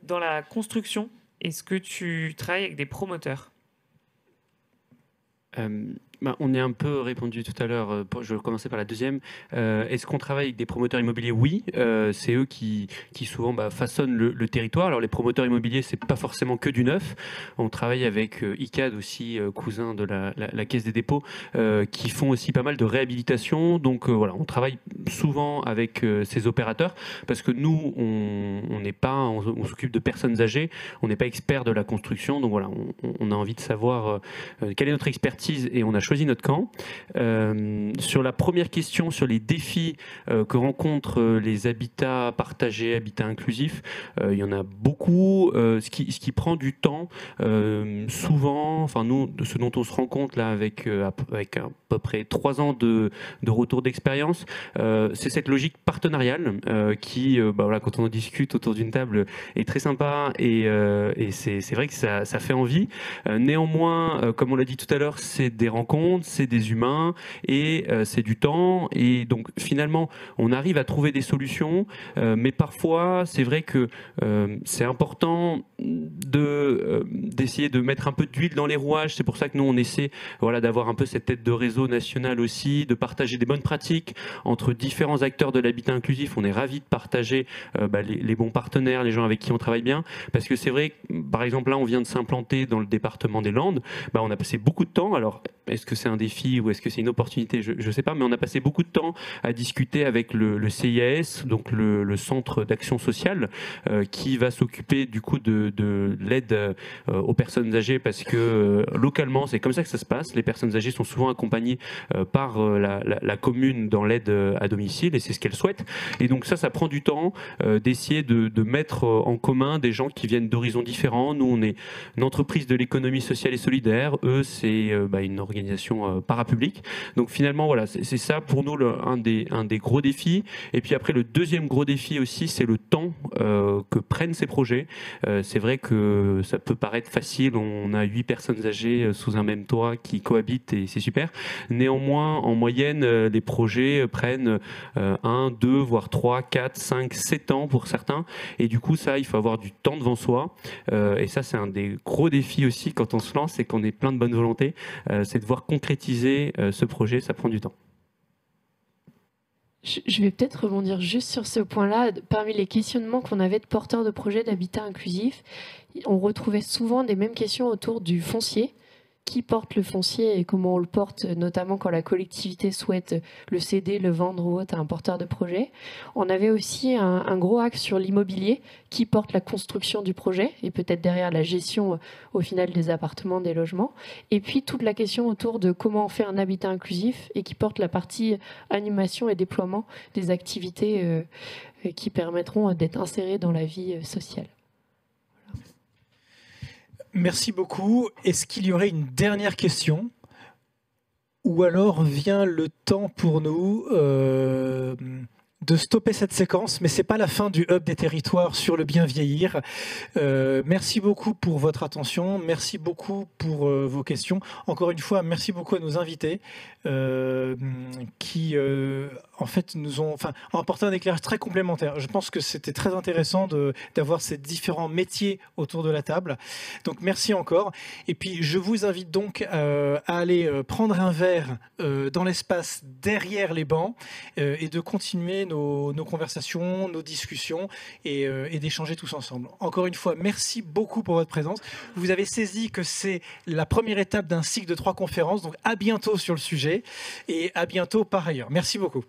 dans la construction, est-ce que tu travailles avec des promoteurs? On est un peu répondu tout à l'heure, je vais commencer par la deuxième. Est-ce qu'on travaille avec des promoteurs immobiliers? Oui, c'est eux qui souvent façonnent le territoire. Alors les promoteurs immobiliers, c'est pas forcément que du neuf. On travaille avec ICAD aussi, cousin de la Caisse des dépôts, qui font aussi pas mal de réhabilitation. Donc voilà, on travaille souvent avec ces opérateurs parce que nous, on s'occupe de personnes âgées, on n'est pas expert de la construction. Donc voilà, on a envie de savoir quelle est notre expertise et on a choisi notre camp. Sur la première question, sur les défis que rencontrent les habitats partagés, habitats inclusifs, il y en a beaucoup. Ce qui prend du temps, souvent, enfin nous, de ce dont on se rend compte là avec à peu près 3 ans de retour d'expérience, c'est cette logique partenariale qui, voilà, quand on en discute autour d'une table, est très sympa et c'est vrai que ça fait envie. Néanmoins, comme on l'a dit tout à l'heure, c'est des rencontres, c'est des humains et c'est du temps. Et donc finalement, on arrive à trouver des solutions, mais parfois, c'est vrai que c'est important d'essayer de mettre un peu d'huile dans les rouages. C'est pour ça que nous, on essaie d'avoir un peu cette tête de réseau national aussi, de partager des bonnes pratiques entre différents acteurs de l'habitat inclusif. On est ravis de partager les bons partenaires, les gens avec qui on travaille bien. Parce que c'est vrai, par exemple, là, on vient de s'implanter dans le département des Landes. On a passé beaucoup de temps. Alors, est-ce que c'est un défi ou est-ce que c'est une opportunité? Je ne sais pas, mais on a passé beaucoup de temps à discuter avec le CIAS, donc le Centre d'Action Sociale, qui va s'occuper du coup de l'aide aux personnes âgées, parce que localement, c'est comme ça que ça se passe. Les personnes âgées sont souvent accompagnées par la commune dans l'aide à domicile, et c'est ce qu'elles souhaitent. Et donc ça prend du temps d'essayer de mettre en commun des gens qui viennent d'horizons différents. Nous, on est une entreprise de l'économie sociale et solidaire. Eux, c'est une organisation parapublique. Donc finalement, voilà, c'est ça pour nous un des gros défis. Et puis après, le deuxième gros défi aussi, c'est le temps que prennent ces projets. C'est vrai que ça peut paraître facile. On a 8 personnes âgées sous un même toit qui cohabitent et c'est super. Néanmoins, en moyenne, les projets prennent 1, 2, voire 3, 4, 5, 7 ans pour certains. Et du coup, ça, il faut avoir du temps devant soi. Et ça, c'est un des gros défis aussi quand on se lance et qu'on est plein de bonne volonté. C'est de voir concrétiser ce projet, ça prend du temps. Je vais peut-être rebondir juste sur ce point-là. Parmi les questionnements qu'on avait de porteurs de projets d'habitat inclusif, on retrouvait souvent des mêmes questions autour du foncier. Qui porte le foncier et comment on le porte, notamment quand la collectivité souhaite le céder, le vendre ou autre à un porteur de projet. On avait aussi un gros axe sur l'immobilier, qui porte la construction du projet et peut-être derrière la gestion au final des appartements, des logements. Et puis toute la question autour de comment on fait un habitat inclusif et qui porte la partie animation et déploiement des activités qui permettront d'être insérées dans la vie sociale. Merci beaucoup. Est-ce qu'il y aurait une dernière question? Ou alors vient le temps pour nous de stopper cette séquence, mais ce n'est pas la fin du Hub des territoires sur le bien vieillir. Merci beaucoup pour votre attention, merci beaucoup pour vos questions. Encore une fois, merci beaucoup à nos invités qui, en fait, nous ont apporté un éclairage très complémentaire. Je pense que c'était très intéressant d'avoir ces différents métiers autour de la table. Donc, merci encore. Et puis, je vous invite donc à aller prendre un verre dans l'espace derrière les bancs et de continuer nos conversations, nos discussions et d'échanger tous ensemble. Encore une fois, merci beaucoup pour votre présence. Vous avez saisi que c'est la première étape d'un cycle de 3 conférences. Donc, à bientôt sur le sujet et à bientôt par ailleurs. Merci beaucoup.